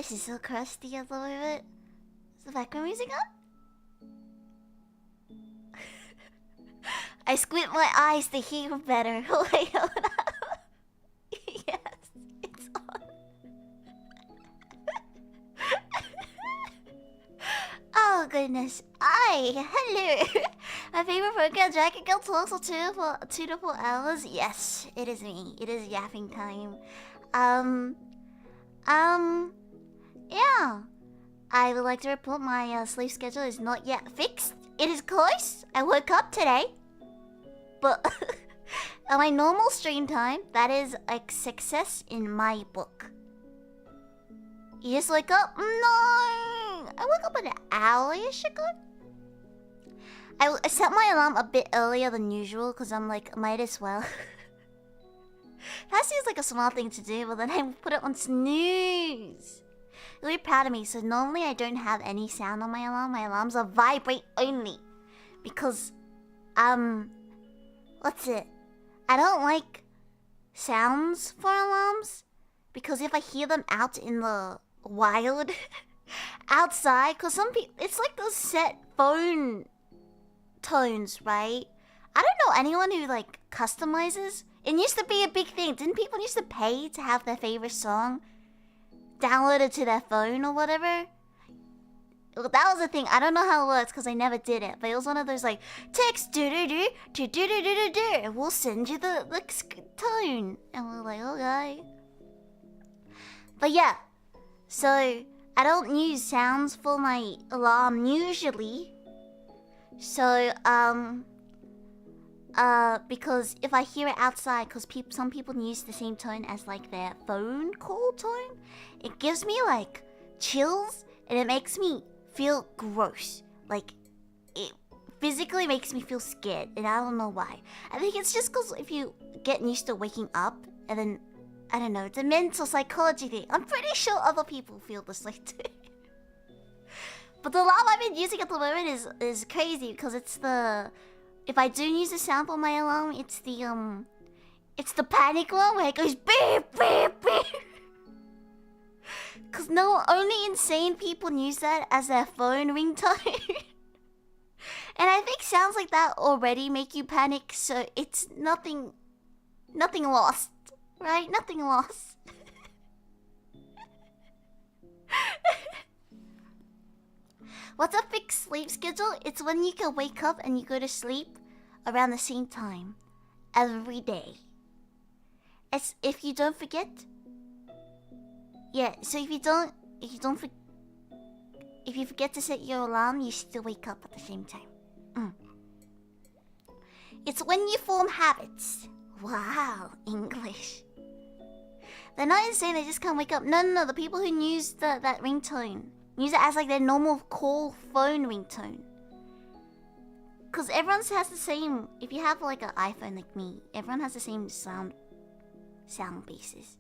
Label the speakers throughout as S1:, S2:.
S1: voice is so crusty at the moment. Is the background music on? I squint my eyes to hear better. Wait, hold up. Yes, it's on. Oh goodness. Hello. My favorite program, Jacket Girl Talks for 2 to 4 hours. Yes, it is me. It is yapping time. Yeah. I would like to report my sleep schedule is not yet fixed. It is close. I woke up today. But at my normal stream time, that is a success in my book. You just wake up? No! I woke up an hour-ish ago. I set my alarm a bit earlier than usual because I'm like, might as well. That seems like a smart thing to do, but then I put it on snooze. Really proud of me. So normally I don't have any sound on my alarm. My alarms are vibrate only. Because, what's it? I don't like sounds for alarms. Because if I hear them out in the wild, outside, because some people, it's like those set phone tones, right? I don't know anyone who like customizes. It used to be a big thing. Didn't people used to pay to have their favorite song downloaded to their phone or whatever? Well, that was the thing. I don't know how it works because I never did it. But it was one of those like, text do-do-do, do-do-do-do-do-do, and we'll send you the tone. And we're like, okay. But yeah. So, I don't use sounds for my alarm usually. So, because if I hear it outside, because some people use the same tone as like their phone call tone, it gives me like chills and it makes me feel gross. Like it physically makes me feel scared, and I don't know why. I think it's just because if you get used to waking up and then I don't know, it's a mental psychology thing. I'm pretty sure other people feel this way too. But the alarm I've been using at the moment is crazy because it's the. If I do use a sample my alarm, it's the panic one where it goes beep beep beep. Cause only insane people use that as their phone ringtone. And I think sounds like that already make you panic, so it's nothing lost, right? Nothing lost. What's a fixed sleep schedule? It's when you can wake up and you go to sleep around the same time every day. It's if you don't forget. Yeah, so if you forget to set your alarm, you still wake up at the same time. It's when you form habits. Wow, English. They're not insane, they just can't wake up. No, the people who use that ringtone use it as like their normal call phone ringtone. Cause everyone has the same. If you have like an iPhone like me, everyone has the same sound basis.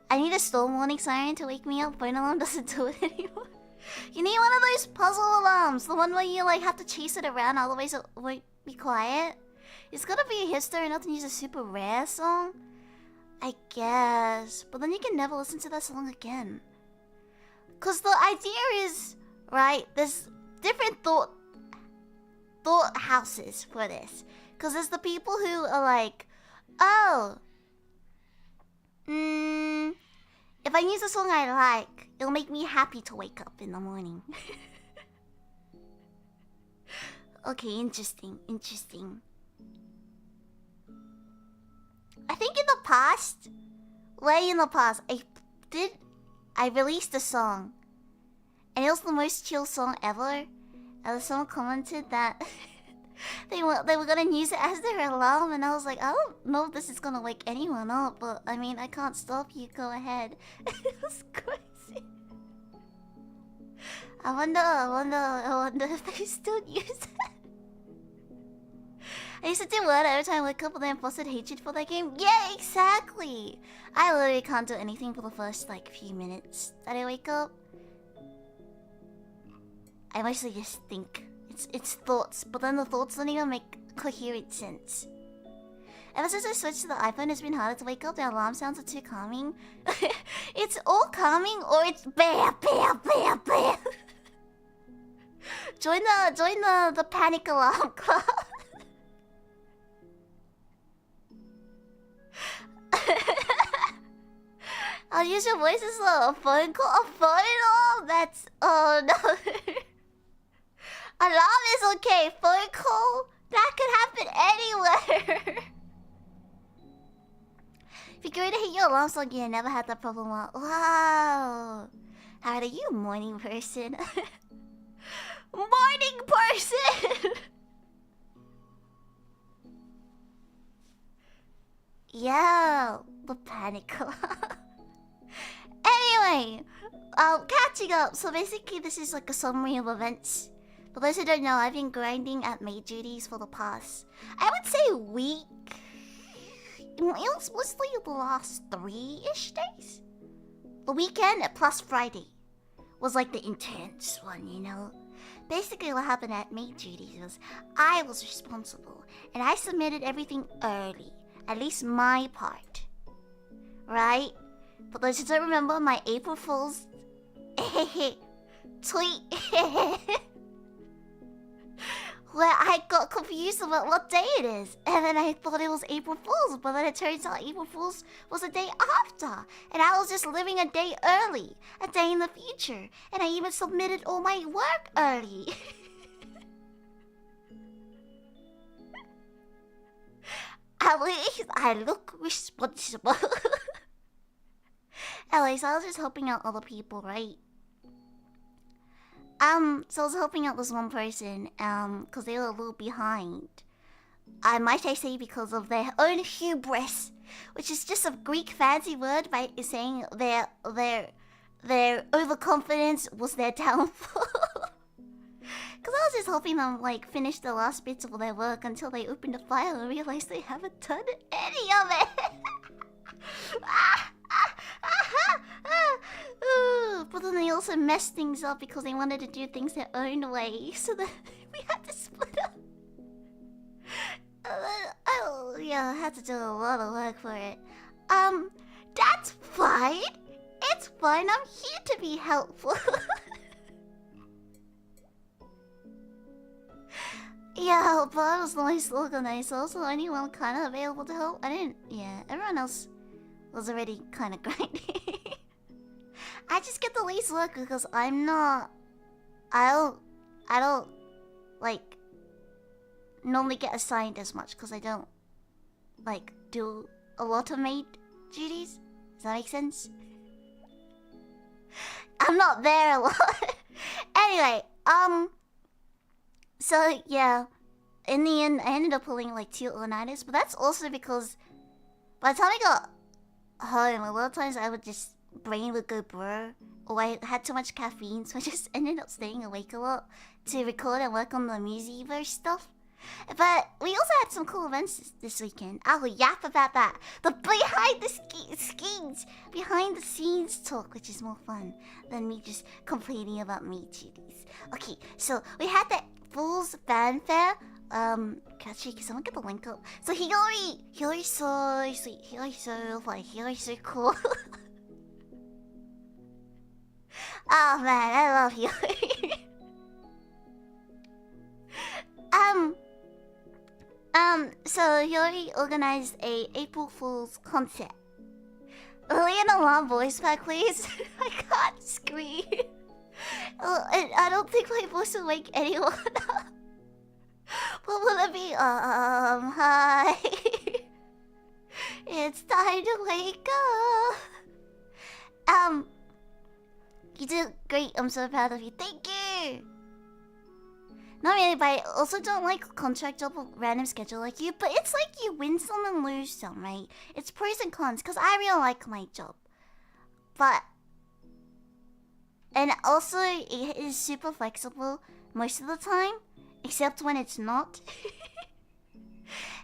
S1: I need a storm warning siren to wake me up. Phone alarm doesn't do it anymore. You need one of those puzzle alarms, the one where you like have to chase it around, otherwise it won't be quiet. It's gotta be a history, not to use a super rare song, I guess. But then you can never listen to that song again. Cause the idea is, right, there's different thought houses for this. Cause there's the people who are like, oh, if I use a song I like, it'll make me happy to wake up in the morning. Okay, interesting. I think in the past, way in the past, I released a song, and it was the most chill song ever. And someone commented that they were gonna use it as their alarm, and I was like, I don't know if this is gonna wake anyone up, but I mean, I can't stop you. Go ahead. It was crazy. I wonder if they still use it. I used to do what every time I wake up and then fostered hatred for that game. Yeah, exactly. I literally can't do anything for the first like few minutes that I wake up. I mostly just think. It's thoughts, but then the thoughts don't even make coherent sense. Ever since I switched to the iPhone, it's been harder to wake up. The alarm sounds are too calming. It's all calming, or it's bear. Join the panic alarm club. I'll use your voice as a phone call. A phone alarm? That's... Oh, no. Alarm is okay. Phone call? That could happen anywhere. If you're going to hit your alarm song, you never had that problem. Wow. How are you, morning person? Morning person! Yeah, the panic alarm. Anyway, catching up. So basically, this is like a summary of events. For those who don't know, I've been grinding at maid duties for the past, I would say, week. It was mostly the last 3-ish days. The weekend plus Friday was like the intense one, you know? Basically, what happened at maid duties was I was responsible, and I submitted everything early. At least my part. Right? For those who don't remember, my April Fool's tweet where I got confused about what day it is. And then I thought it was April Fool's, but then it turns out April Fool's was a day after. And I was just living a day early, a day in the future. And I even submitted all my work early. At least I look responsible. At least I was just helping out other people, right? So I was helping out this one person, cause they were a little behind. Might I say because of their own hubris, which is just a Greek fancy word by saying their overconfidence was their downfall. Cause I was just helping them like finish the last bits of their work until they opened the file and realized they haven't done any of it. But then they also messed things up because they wanted to do things their own way, so then we had to split up. I had to do a lot of work for it. That's fine. It's fine. I'm here to be helpful. Yeah, but I was the least organized, also anyone kind of available to help. Everyone else was already kind of grinding. I just get the least work because I don't like normally get assigned as much because I don't like do a lot of maid duties. Does that make sense? I'm not there a lot. Anyway, so yeah, in the end I ended up pulling like 2 all-nighters, but that's also because by the time I got home, a lot of times I would just brain would go blur, or I had too much caffeine, so I just ended up staying awake a lot to record and work on the Musiverse stuff. But we also had some cool events this weekend. I'll yap about that. The behind the scenes talk, which is more fun than me just complaining about me duties. Okay, so we had the Fools Fanfare. Catchy, can someone get the link up? So Hiyori's so sweet. Hiyori's so funny. Hiyori's so cool. Oh man, I love Hiyori. So Hiyori organized a April Fool's concert. Lillian alarm voice pack, please. I can't scream. I don't think my voice will wake anyone up. What will it be? Hi. It's time to wake up. You did great. I'm so proud of you. Thank you. Not really, but I also don't like contract job or random schedule like you. But it's like you win some and lose some, right? It's pros and cons, because I really like my job. And also, it is super flexible most of the time, except when it's not.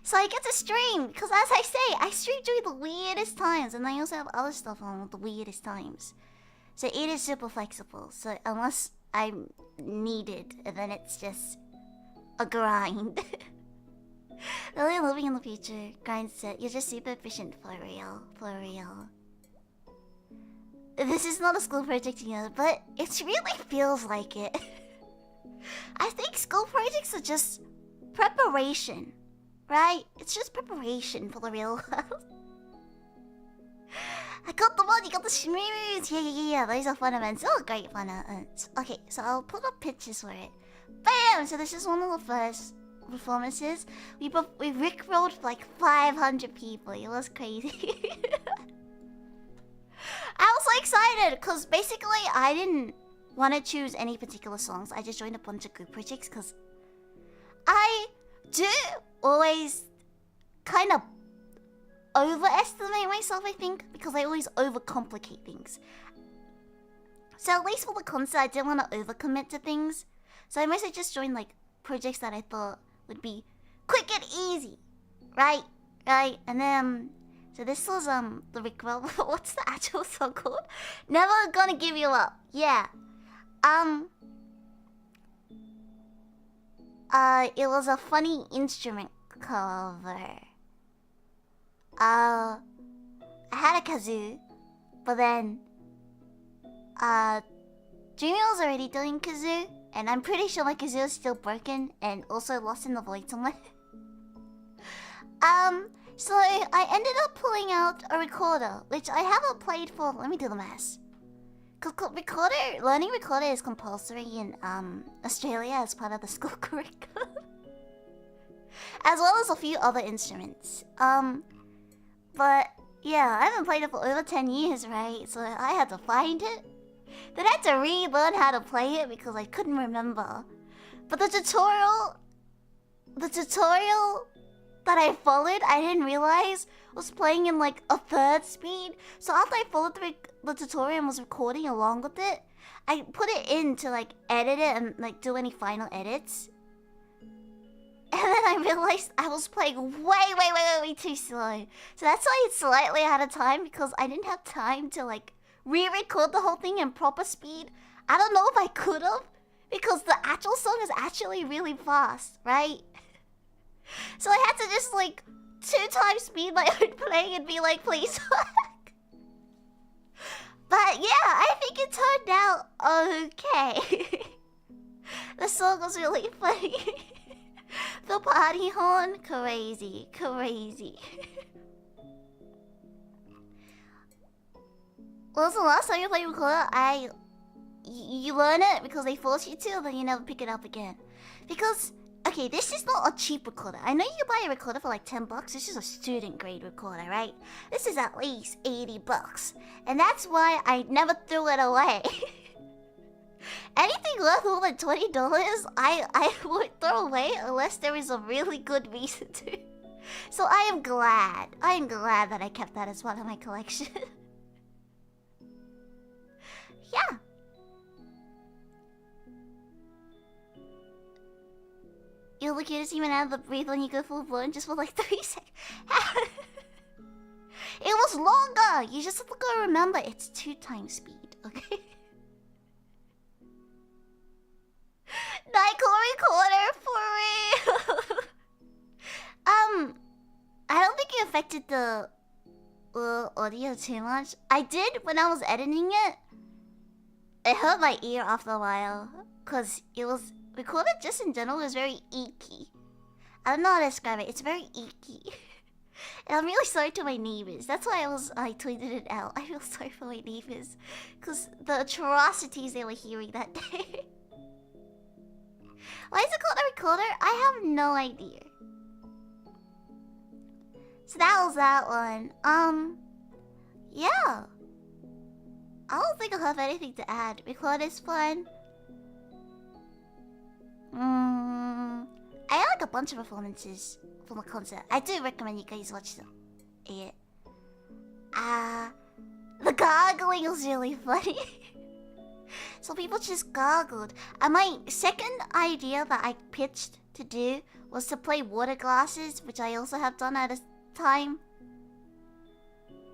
S1: So I get to stream, because as I say, I stream during the weirdest times, and I also have other stuff on at the weirdest times. So it is super flexible, so unless I'm needed, then it's just a grind. Lillian living in the future. Grind set. You're just super efficient for real. For real. This is not a school project, you know, but it really feels like it. I think school projects are just preparation, right? It's just preparation for the real world. I got the one, you got the shrews. Yeah. Those are fun events. Oh, great fun events. Okay, so I'll put up pictures for it. Bam! So this is one of the first performances. We rickrolled for like 500 people. It was crazy. I was so excited because basically I didn't want to choose any particular songs. I just joined a bunch of group projects because I do always kind of overestimate myself, I think, because I always overcomplicate things. So at least for the concert, I didn't want to overcommit to things. So I mostly just joined like projects that I thought would be quick and easy, right? And then so this was the Rickroll. What's the actual song called? Never Gonna Give You Up. Yeah. It was a funny instrument cover. I had a kazoo, but then Jimmy was already doing kazoo, and I'm pretty sure my kazoo is still broken and also lost in the void somewhere. So I ended up pulling out a recorder, which I haven't played for. Let me do the math. Learning recorder is compulsory in Australia as part of the school curriculum, as well as a few other instruments. But yeah, I haven't played it for over 10 years, right? So I had to find it. Then I had to relearn how to play it because I couldn't remember. But the tutorial that I followed, I didn't realize was playing in like a third speed. So after I followed the tutorial and was recording along with it, I put it in to like edit it and like do any final edits. And then I realized I was playing way too slow. So that's why it's slightly out of time, because I didn't have time to like re-record the whole thing in proper speed. I don't know if I could have, because the actual song is actually really fast, right? So I had to just like 2 times speed my own playing and be like, please work. But yeah, I think it turned out okay. The song was really funny. The party horn, crazy. What was the last time you played recorder? You learn it because they force you to, then you never pick it up again. Because, okay, this is not a cheap recorder. I know you can buy a recorder for like $10. This is a student grade recorder, right? This is at least $80. And that's why I never threw it away. Anything worth more than $20, I would throw away unless there is a really good reason to. So I am glad that I kept that as part of my collection. Yeah. You'll look cute to even out of the breathe when you go full blown just for like 3 seconds. It was longer! You just have to go remember it's 2 times speed, okay? Nycor recorder for real. I don't think it affected the audio too much. I did when I was editing it. It hurt my ear after a while, cause it was recorded just in general. It was very eeky. I don't know how to describe it. It's very eeky. And I'm really sorry to my neighbors. That's why I tweeted it out. I feel sorry for my neighbors, cause the atrocities they were hearing that day. Why is it called a recorder? I have no idea. So that was that one. Yeah. I don't think I have anything to add. Recorder is fun. I had like a bunch of performances from the concert. I do recommend you guys watch them. Yeah. The gargling was really funny. So people just gargled. And my second idea that I pitched to do was to play water glasses, which I also have done at a time.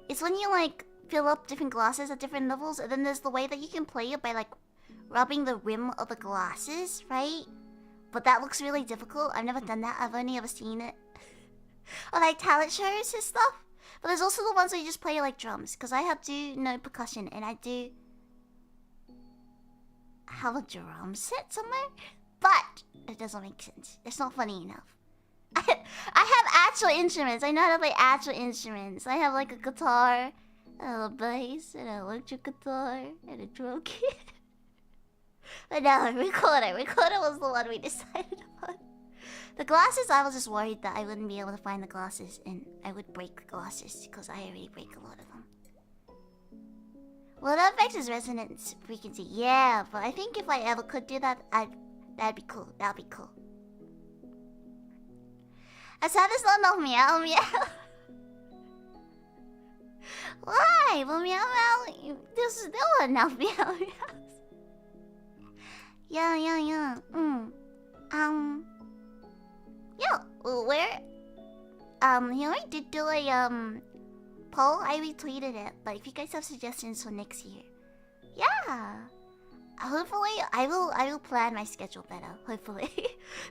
S1: It's when you like fill up different glasses at different levels, and then there's the way that you can play it by like rubbing the rim of the glasses, right? But that looks really difficult. I've never done that. I've only ever seen it. or like talent shows and stuff. But there's also the ones where you just play like drums, because I do know percussion, and I do have a drum set somewhere. But it doesn't make sense. It's not funny enough. I have actual instruments. I know how to play actual instruments. I have like a guitar, and a bass, and an electric guitar, and a drum kit. But no, recorder. Recorder was the one we decided upon. The glasses, I was just worried that I wouldn't be able to find the glasses, and I would break the glasses, because I already break a lot of them. Well, that affects his resonance frequency. Yeah, but I think if I ever could do that, that'd be cool. That'd be cool. As sad as not meow meow. Why? Well, meow meow. There's still enough meow meows. Yeah. Yeah. Where? He already did do a poll. I retweeted it. But if you guys have suggestions for next year, yeah. Hopefully, I will plan my schedule better. Hopefully.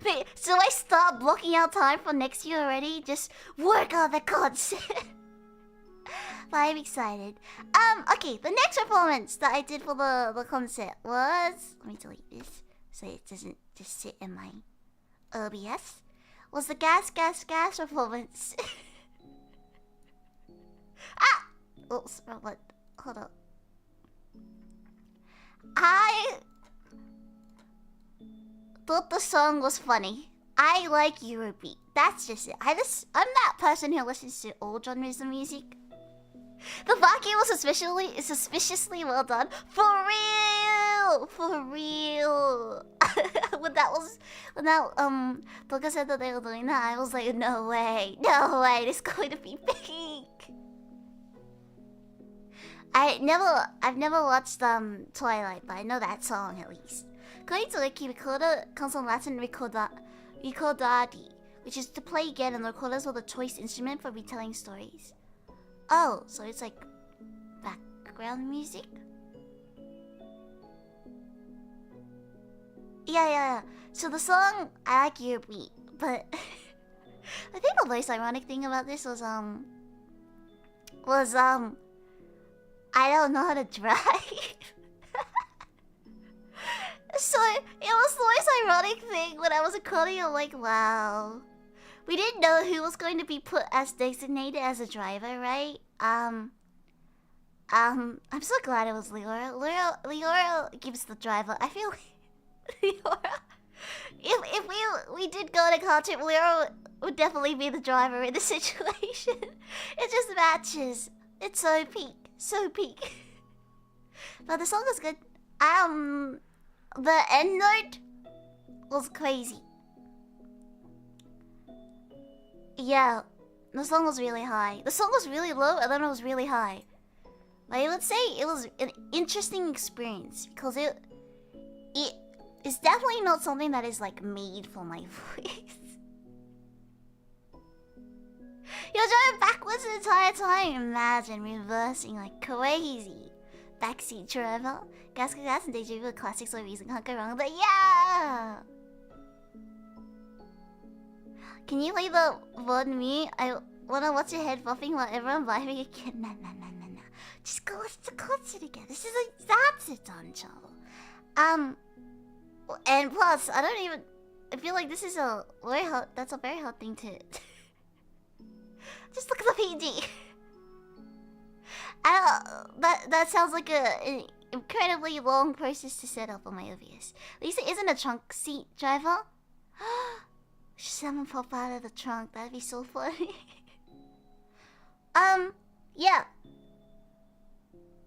S1: Wait, so I start blocking out time for next year already? Just work on the concert. But I'm excited. Okay, the next performance that I did for the concert was... Let me delete this so it doesn't just sit in my OBS. Was the gas performance. Oops, what? Hold up. I thought the song was funny. I like Eurobeat. That's just it. I'm that person who listens to all genres of music. The vacuum was suspiciously well done. For real. when Toka said that they were doing that, I was like, no way, this is going to be big. I've never watched Twilight, but I know that song at least. According to Wiki, recorder comes from Latin recordadi, which is to play again, and the recorders were the choice instrument for retelling stories. Oh, so it's like background music? Yeah. So the song, I like your beat, but I think the most ironic thing about this was I don't know how to drive. So it was the most ironic thing when I was recording. I'm like, wow. We didn't know who was going to be put as designated as a driver, right? I'm so glad it was Leora. Leora gives the driver. I feel like Leora. If we did go to concert, Leora would definitely be the driver in the situation. It just matches. It's so peak. But the song was good. The end note was crazy. Yeah, the song was really high. The song was really low, and then it was really high. But I would say it was an interesting experience because it is definitely not something that is like made for my voice. You're driving backwards the entire time. Imagine reversing like crazy. Backseat driver, gas and deja vu classics or reason can't go wrong. But yeah. Can you play the word me? I wanna watch your head bopping while everyone vibing again. Nah. Just go watch the concert again. This is a Zatsudan channel. And plus, I feel like this is that's a very hard thing to... Just look at the PG. That sounds like an incredibly long process to set up on my OBS. At least it isn't a trunk seat driver. Should someone pop out of the trunk? That'd be so funny. Yeah.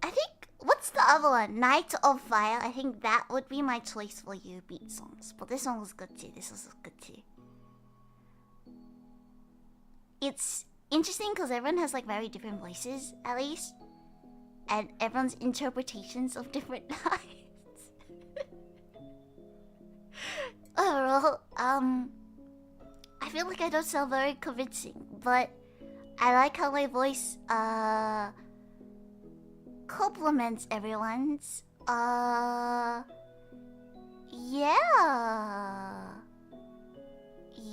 S1: I think, what's the other one? Night of Fire. I think that would be my choice for you beat songs. But this one was good too. It's interesting because everyone has like very different voices, at least. And everyone's interpretations of different lines. Overall, I feel like I don't sound very convincing, but I like how my voice, compliments everyone's. Yeah.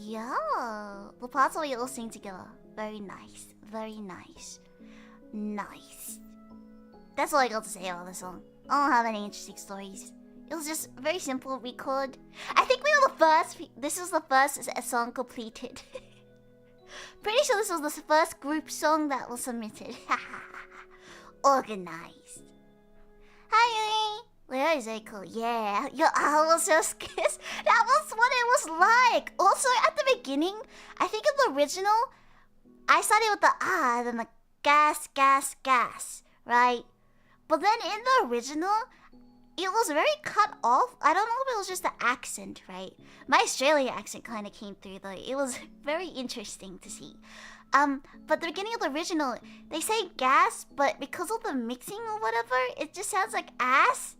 S1: Yeah, the parts where we all sing together. Very nice. Very nice. Nice. That's all I got to say about the song. I don't have any interesting stories. It was just very simple record. I think we were the first. This was the first song completed. Pretty sure this was the first group song that was submitted. Organized. Hi, Yui. Where is it cool? Yeah, your owl was just kissed. That was what it was like. Also, at the beginning, I think in the original, I started with the then the gas, gas, gas, right? But then in the original, it was very cut off. I don't know if it was just the accent, right? My Australian accent kind of came through though. It was very interesting to see. But the beginning of the original, they say gas, but because of the mixing or whatever, it just sounds like ass.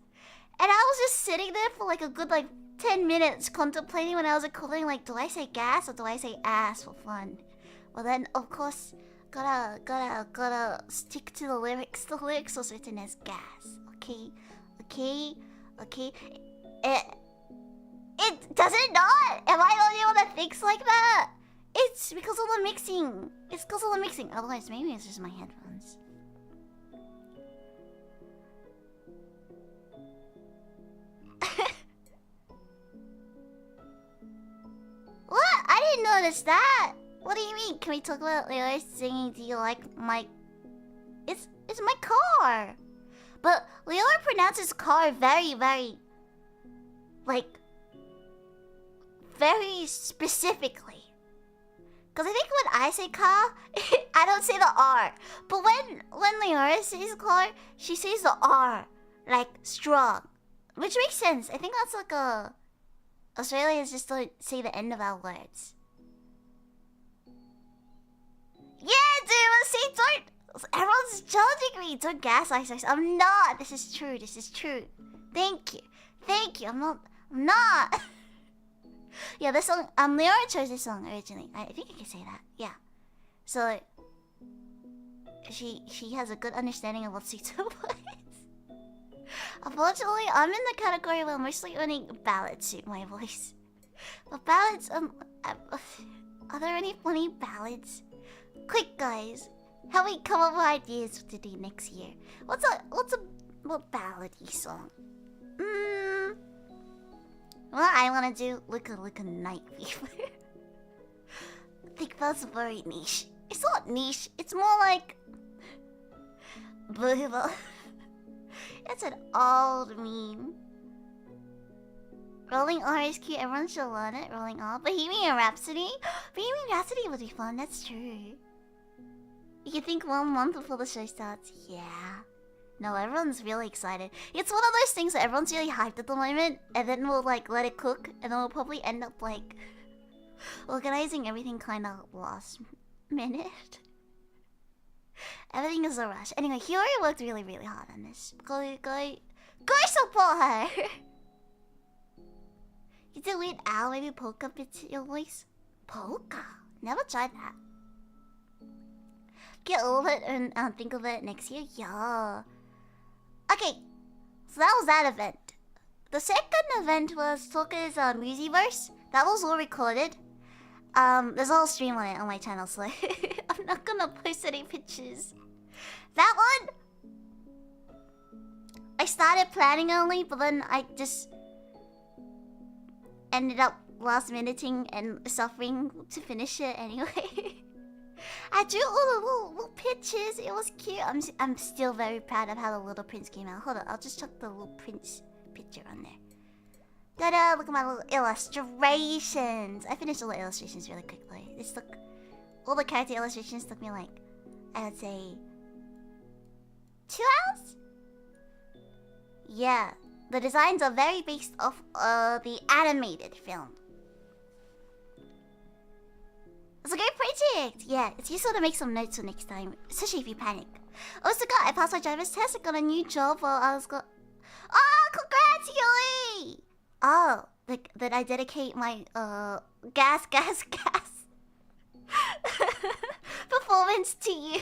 S1: And I was just sitting there for like a good 10 minutes contemplating when I was recording, like, do I say gas or do I say ass for fun? Well then, of course, gotta stick to the lyrics. The lyrics was written as gas, okay? Okay. It does it not? Am I the only one that thinks like that? It's because of the mixing. It's because of the mixing. Otherwise, maybe it's just my headphones. What? I didn't notice that. What do you mean? Can we talk about Leo's singing? Do you like my... It's my car. But Leo pronounces car very, very... very specifically. Because I think when I say car, I don't say the R. But when Leora says car, she says the R. Like, strong. Which makes sense. I think that's like a... Australians just don't say the end of our words. Yeah, dude, see, don't... Everyone's judging me. Don't gaslight us. I'm not. This is true. Thank you. I'm not. Yeah, this song, Leora chose this song originally. I think I can say that. Yeah. So, she has a good understanding of what suits her voice. Unfortunately, I'm in the category where mostly only ballads suit my voice. But ballads, are there any funny ballads? Quick, guys, help me come up with ideas to do next year. What's a ballady song? What I wanna do, look a night fever. I think that's very niche. It's not niche, it's more like... It's an old meme. Rolling R is cute, everyone should learn it. Rolling R. Bohemian Rhapsody? Bohemian Rhapsody would be fun, that's true. You can think 1 month before the show starts. Yeah. No, everyone's really excited. It's one of those things that everyone's really hyped at the moment, and then we'll let it cook, and then we'll probably end up organizing everything kind of last minute. Everything is a rush. Anyway, Hiyori worked really, really hard on this. Go support her! You did Weird Al, maybe polka bits your voice? Polka? Never tried that. Get all of it and think of it next year? Yeah. Okay, so that was that event. The second event was Toka's Musiverse. That was all recorded. There's a whole stream on it on my channel, so I'm not gonna post any pictures. That one, I started planning only, but then I just ended up last minuting and suffering to finish it anyway. I drew all the little pictures. It was cute. I'm still very proud of how the Little Prince came out. Hold on, I'll just chuck the Little Prince picture on there. Ta-da! Look at my little illustrations. I finished all the illustrations really quickly. All the character illustrations took me I would say 2 hours? Yeah, the designs are very based off the animated film. It's a great project! Yeah, it's useful to make some notes for next time, especially if you panic. Also, I passed my driver's test. I got a new job while I was Oh, congrats, Yui! Oh, that I dedicate my gas performance to you.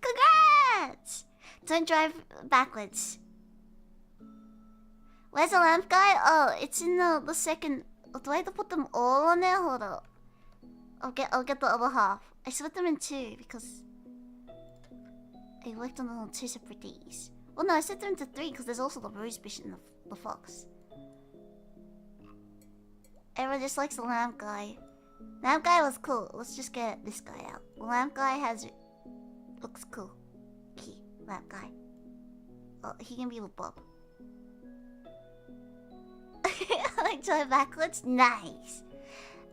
S1: Congrats! Don't drive backwards. Where's the lamp guy? Oh, it's in the second. Do I have to put them all on there? Hold up. I'll get the other half. I split them in two because I worked on them on two separate days. Well, no, I split them into three because there's also the rosebush and the fox. Everyone just likes the lamp guy. Lamp guy was cool. Let's just get this guy out. The lamp guy looks cool. Key, lamp guy. Oh, he can be with Bob. Like drive backwards, nice.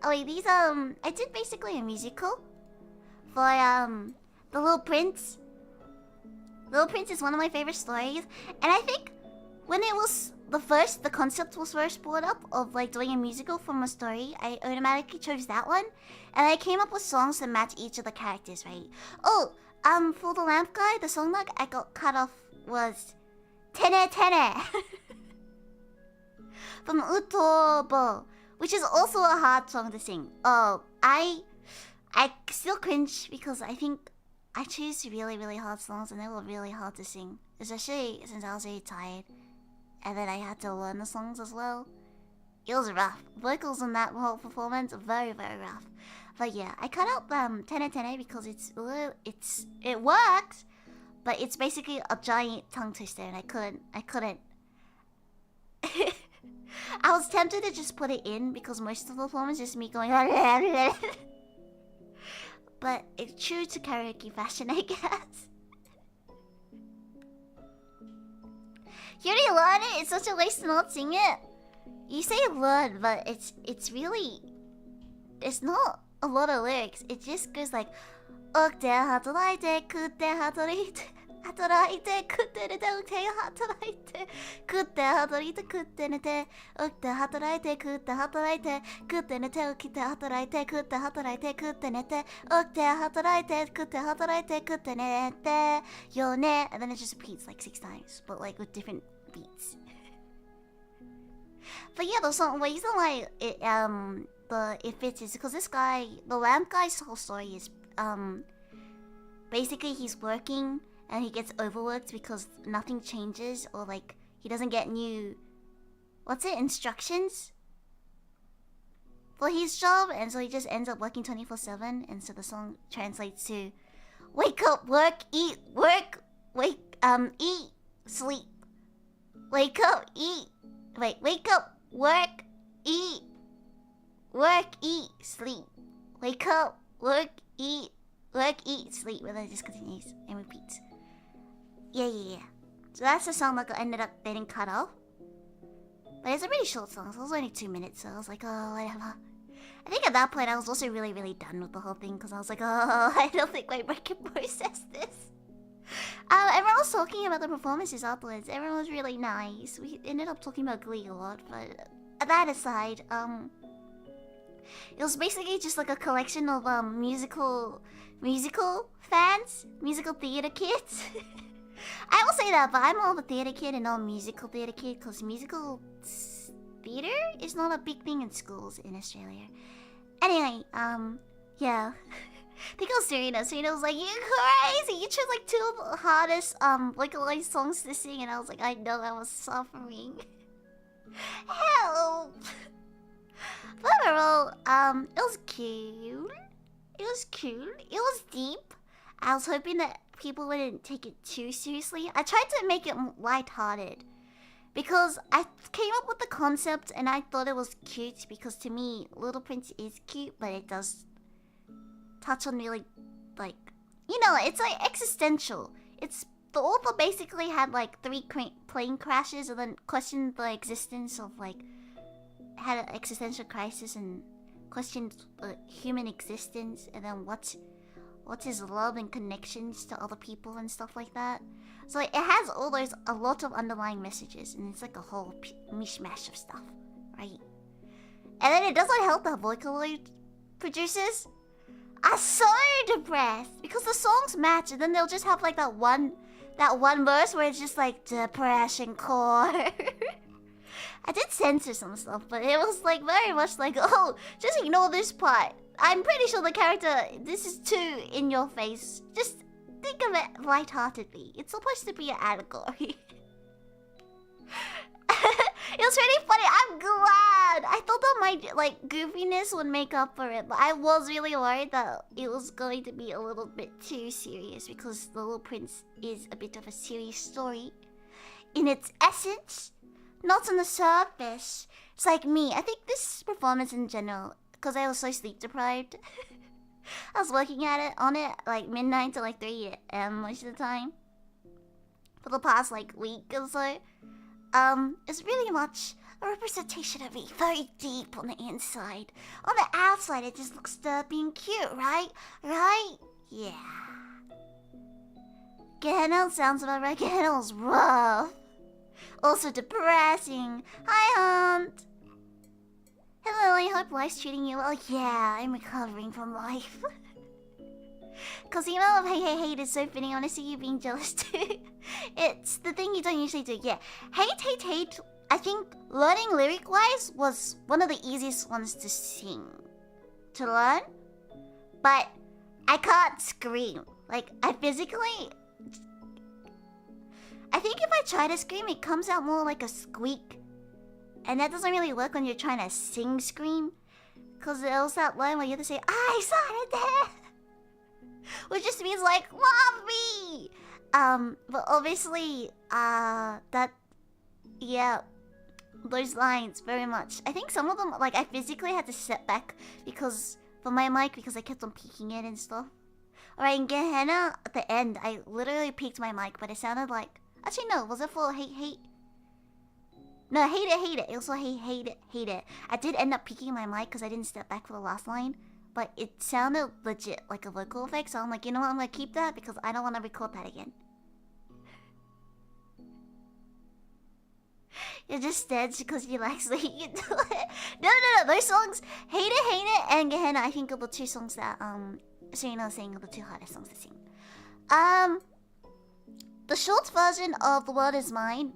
S1: Oh wait, these I did basically a musical for The Little Prince. Little Prince is one of my favorite stories, and I think when it was the concept was first brought up of like doing a musical from a story, I automatically chose that one, and I came up with songs that match each of the characters, right? Oh, for the lamp guy, the song that I got cut off was Tene Tene from Utobo, which is also a hard song to sing. Oh, I still cringe because I think I choose really, really hard songs and they were really hard to sing, especially since I was really tired. And then I had to learn the songs as well. It was rough. Vocals in that whole performance are very, very rough. But yeah, I cut out Tene Tene because it works, but it's basically a giant tongue twister and I couldn't. I was tempted to just put it in because most of the performance is me going but it's true to karaoke fashion, I guess. You already learned it? It's such a waste to not sing it. You say learn, but it's really... It's not a lot of lyrics. It just goes like... Okte hataraite, kutte hataraite, hataraite, kutte nete, okte hataraite, kutte hataraite, kutte nete, okte hataraite, kutte hataraite, kutte nete, okte hataraite, kutte hataraite, kutte nete, okte hataraite, kutte hataraite, kutte nete, yone. And then it just repeats like 6 times, but like with different beats. But yeah, the song, the reason why it fits is because this guy, the lamp guy's whole story is basically he's working and he gets overworked because nothing changes, or like he doesn't get new instructions for his job, and so he just ends up working 24/7. And so the song translates to wake up, work, eat, eat, sleep. Wake up, eat. Wake up, work, eat, sleep. Wake up, work, eat, sleep. And then it just continues and repeats. Yeah. So that's the song that ended up getting cut off. But it's a really short song, so it was only 2 minutes, so I was like, oh, whatever. I think at that point I was also really, really done with the whole thing, because I was like, oh, I don't think my brain can process this. Everyone was talking about the performances afterwards. Everyone was really nice. We ended up talking about Glee a lot, but that aside, it was basically just like a collection of musical fans, musical theater kids. I will say that, but I'm more of a theater kid and not a musical theater kid, because musical theater is not a big thing in schools in Australia. Anyway, yeah. I think it was Serena. Serena was like, "You crazy! You chose like 2 of the hardest localized songs to sing," and I was like, "I know, I was suffering. Help!" But overall, it was cute. It was deep. I was hoping that people wouldn't take it too seriously. I tried to make it lighthearted because I came up with the concept and I thought it was cute, because to me, Little Prince is cute, but it does touch on really, like, it's like existential. It's the author basically had like 3 plane crashes and then questioned the existence of, like, had an existential crisis and questioned human existence, and then what's his love and connections to other people and stuff like that. So it has a lot of underlying messages, and it's like a whole mishmash of stuff, right? And then it doesn't help that Vocaloid producers are so depressed because the songs match, and then they'll just have like that one verse where it's just like depression core. I did censor some stuff, but it was like very much like, oh, just ignore this part. I'm pretty sure the character, this is too in your face. Just think of it lightheartedly. It's supposed to be an allegory. It was really funny. I'm glad. I thought that my like goofiness would make up for it, but I was really worried that it was going to be a little bit too serious because The Little Prince is a bit of a serious story in its essence, not on the surface. It's like me. I think this performance in general, because I was so sleep deprived, I was working on it like midnight to like 3 a.m. most of the time for the past like week or so. It's really much a representation of me, very deep on the inside. On the outside, it just looks derpy and cute, right? Right? Yeah. Gehenna sounds about right. Gehenna's rough. Also depressing. Hi, Hunt. Hello, I hope life's treating you well. Yeah, I'm recovering from life. Cause the email of hate is so fitting. I wanna see you being jealous too. It's the thing you don't usually do. Yeah. Hate. I think learning lyric-wise was one of the easiest ones to sing. To learn. But I can't scream. Like, I think if I try to scream, it comes out more like a squeak. And that doesn't really work when you're trying to sing scream. Cause there's that line where you have to say, I saw it there! Which just means like, love me! But obviously, those lines, very much. I think some of them, like, I physically had to step back for my mic because I kept on peeking it and stuff. Alright, in Gehenna, at the end, I literally peeked my mic, but it sounded like... Actually, no, was it for hate? No, hate it. It was for hate it. I did end up peeking my mic because I didn't step back for the last line. But it sounded legit like a vocal effect, so I'm like, you know what, I'm gonna keep that because I don't want to record that again. You're just dead because you like sleep. No, those songs, Hate It, and Gehenna, I think are the two songs that, Serena was saying are the two hardest songs to sing. The short version of The World Is Mine,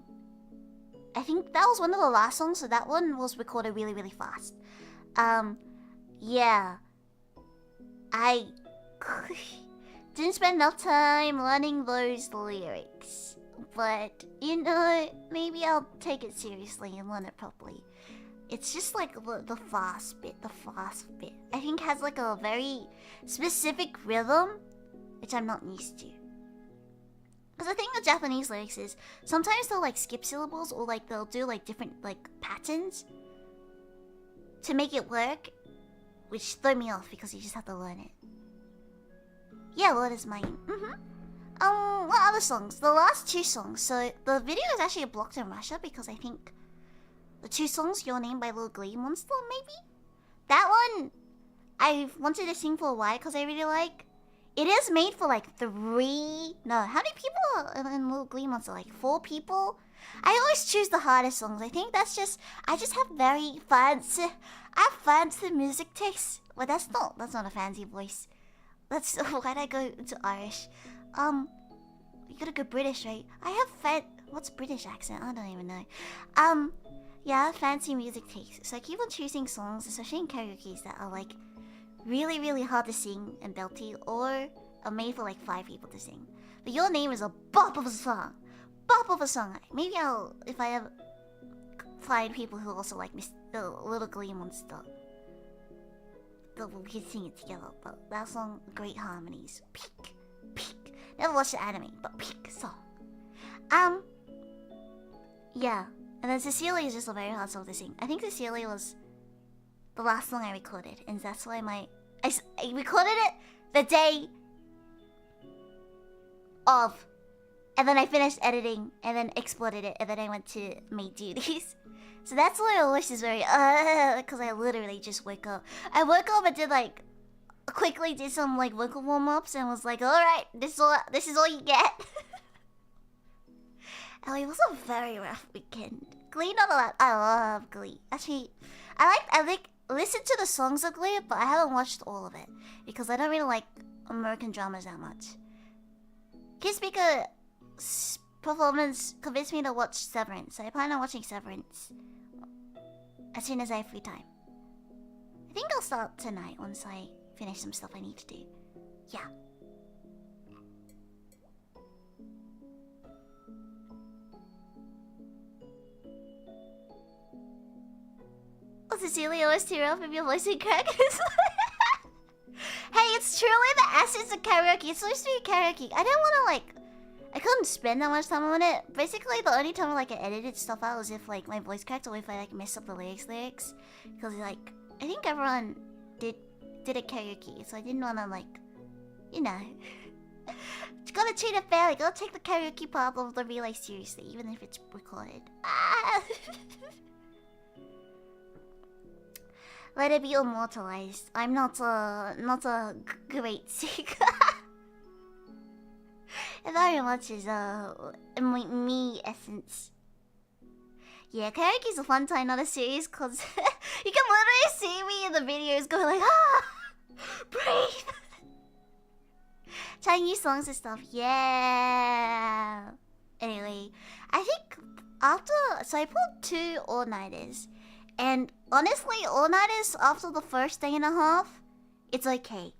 S1: I think that was one of the last songs, so that one was recorded really, really fast. Yeah. I didn't spend enough time learning those lyrics. But, you know, maybe I'll take it seriously and learn it properly. It's just like the fast bit. I think has like a very specific rhythm, which I'm not used to. Because the thing with Japanese lyrics is, sometimes they'll like skip syllables or like they'll do like different like patterns to make it work. Which threw me off because you just have to learn it. Yeah, What Is Mine? What other songs? The last two songs. So the video is actually blocked in Russia because I think the two songs, Your Name by Little Glee Monster, maybe? That one I've wanted to sing for a while because I really like. It is made for like how many people are in Little Glee Monster? Like 4 people? I always choose the hardest songs. I think I just have very fancy music taste. Well, that's not a fancy voice. Why'd I go into Irish? You gotta go British, right? what's British accent? I don't even know. Yeah, I have fancy music taste. So I keep on choosing songs, especially in karaoke, that are like really, really hard to sing and belty, or are made for like 5 people to sing. But Your Name is a bop of a song. Maybe if I have find people who also like the Little Glee Monster, we can sing it together. But that song, great harmonies. Peak. Never watched the anime, but peak song. Yeah. And then Cecilia is just a very hard song to sing. I think Cecilia was the last song I recorded, and that's why I recorded it the day of, and then I finished editing, and then exported it, and then I went to Maid duties. So that's why my voice is very because I literally just woke up. I woke up and quickly did some like vocal warm-ups and was like, alright, this is all you get. Oh, it was a very rough weekend. Glee, not a lot. I love Glee. Actually, I listen to the songs of Glee, but I haven't watched all of it because I don't really like American dramas that much. Kid Speaker's performance convinced me to watch Severance, so I plan on watching Severance as soon as I have free time. I think I'll start tonight once I finish some stuff I need to do. Yeah. Cecilia was too rough if your voice would crack. Hey, it's truly the essence of karaoke. It's supposed to be karaoke. I didn't want to I couldn't spend that much time on it. Basically, the only time I edited stuff out was if my voice cracked or if I messed up the lyrics. Because I think everyone did it karaoke, so I didn't want to you gotta treat it fairly. Gotta take the karaoke part of the relay seriously, even if it's recorded. Let it be immortalized. I'm not a great singer. It very much is me essence. Yeah, karaoke is a fun time, not a serious, cause you can literally see me in the videos going breathe. Trying new songs and stuff. Yeah. Anyway, I think I pulled 2 all-nighters. And honestly, all-nighters after the first day and a half, it's okay.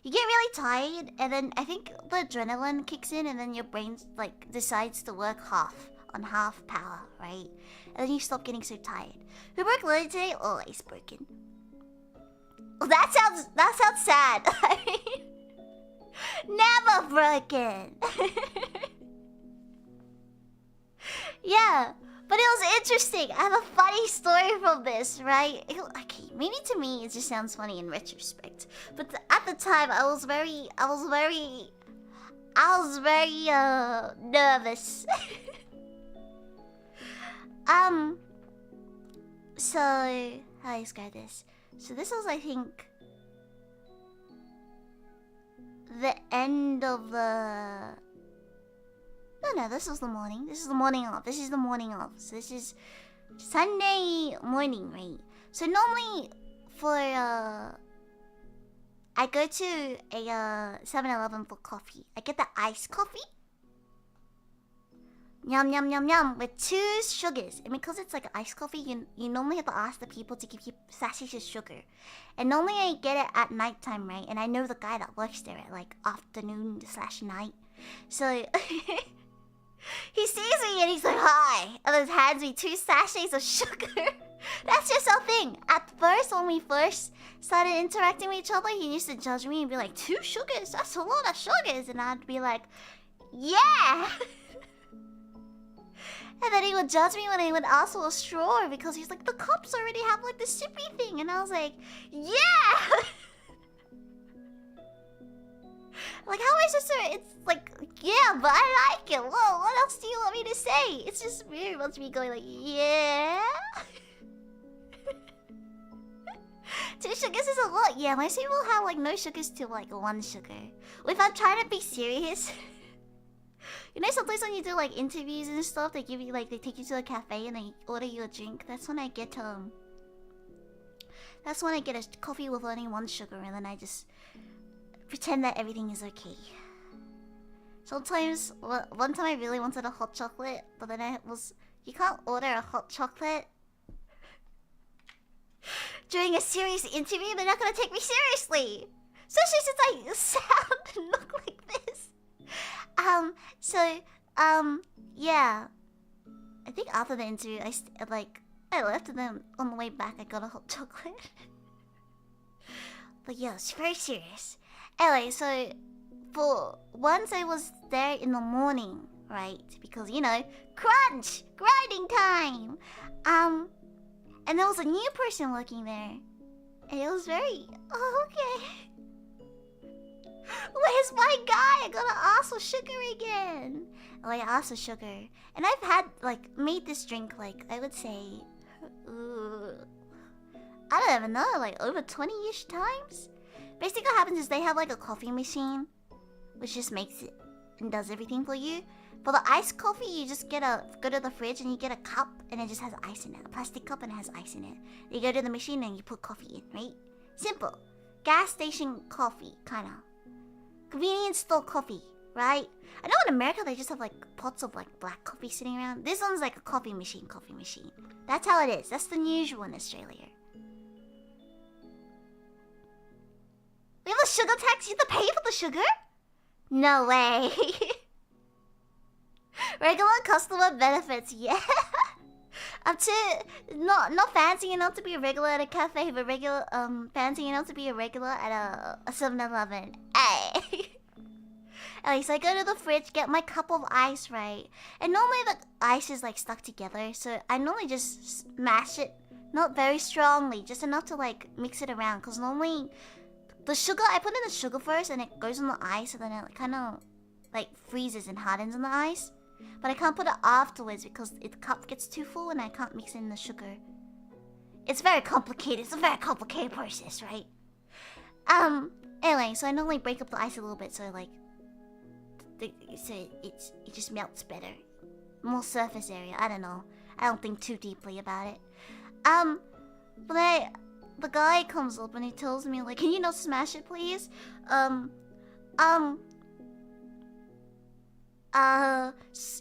S1: You get really tired, and then I think the adrenaline kicks in, and then your brain decides to work on half power, right? And then you stop getting so tired. Who broke Lily today? Always broken. Well, that sounds sad. Never broken. Yeah. But it was interesting. I have a funny story from this, right? Okay, maybe to me it just sounds funny in retrospect. But at the time, I was very nervous. So how do I describe this? So this was, I think, the end of the. No, this was the morning. This is the morning of. So this is Sunday morning, right? So normally for I go to a 7-Eleven for coffee. I get the iced coffee. Yum yum yum yum with 2 sugars. And because it's iced coffee, you normally have to ask the people to give you sachets of sugar. And normally I get it at nighttime, right? And I know the guy that works there at afternoon/night. So he sees me and he's like, hi, and then hands me 2 sachets of sugar. That's just our thing. At first, when we first started interacting with each other, he used to judge me and be like, 2 sugars? That's a lot of sugars. And I'd be like, yeah. And then he would judge me when he would ask for a straw because he's like, the cups already have the sippy thing. And I was like, yeah. How am I supposed to? It's yeah, but I like it. Whoa, what else do you want me to say? It's just very much me going yeah. 2 sugars is a lot. Yeah, most people have no sugars to 1 sugar. If I'm trying to be serious, sometimes when you do interviews and stuff, they give you they take you to a cafe and they order you a drink. That's when I get a coffee with only 1 sugar, and then I just pretend that everything is okay. Sometimes, one time I really wanted a hot chocolate, but then you can't order a hot chocolate during a serious interview. They're not gonna take me seriously, especially since I sound and look like this. Yeah. I think after the interview, I left, and then on the way back, I got a hot chocolate. But yeah, it's very serious. Anyway, so for once I was there in the morning, right? Because crunch, grinding time. And there was a new person working there, and it was very okay. Where's my guy? I gotta ask for sugar again. I asked for sugar, and I've had made this drink I would say, I don't even know, over 20-ish times. Basically what happens is they have a coffee machine, which just makes it and does everything for you. For the iced coffee, you just go to the fridge and you get a cup and it just has ice in it. A plastic cup and it has ice in it. You go to the machine and you put coffee in, right? Simple. Gas station coffee, kinda. Convenience store coffee, right? I know in America they just have pots of black coffee sitting around. This one's a coffee machine. That's how it is. That's the usual in Australia. We have a sugar tax? You have to pay for the sugar? No way. Regular customer benefits, yeah. I'm too not fancy enough to be a regular at a cafe, but fancy enough to be a regular at a 7-Eleven. Hey. At least I go to the fridge, get my cup of ice, right? And normally the ice is like stuck together, so I normally just smash it, not very strongly, just enough to like mix it around. Cause normally the sugar, I put in the sugar first, and it goes on the ice, and then it kind of like freezes and hardens on the ice. But I can't put it afterwards because the cup gets too full and I can't mix in the sugar. It's very complicated. It's a very complicated process, right? Anyway, so I normally break up the ice a little bit, so like, it just melts better, more surface area. I don't know. I don't think too deeply about it. But the guy comes up and he tells me like, "Can you not smash it, please?"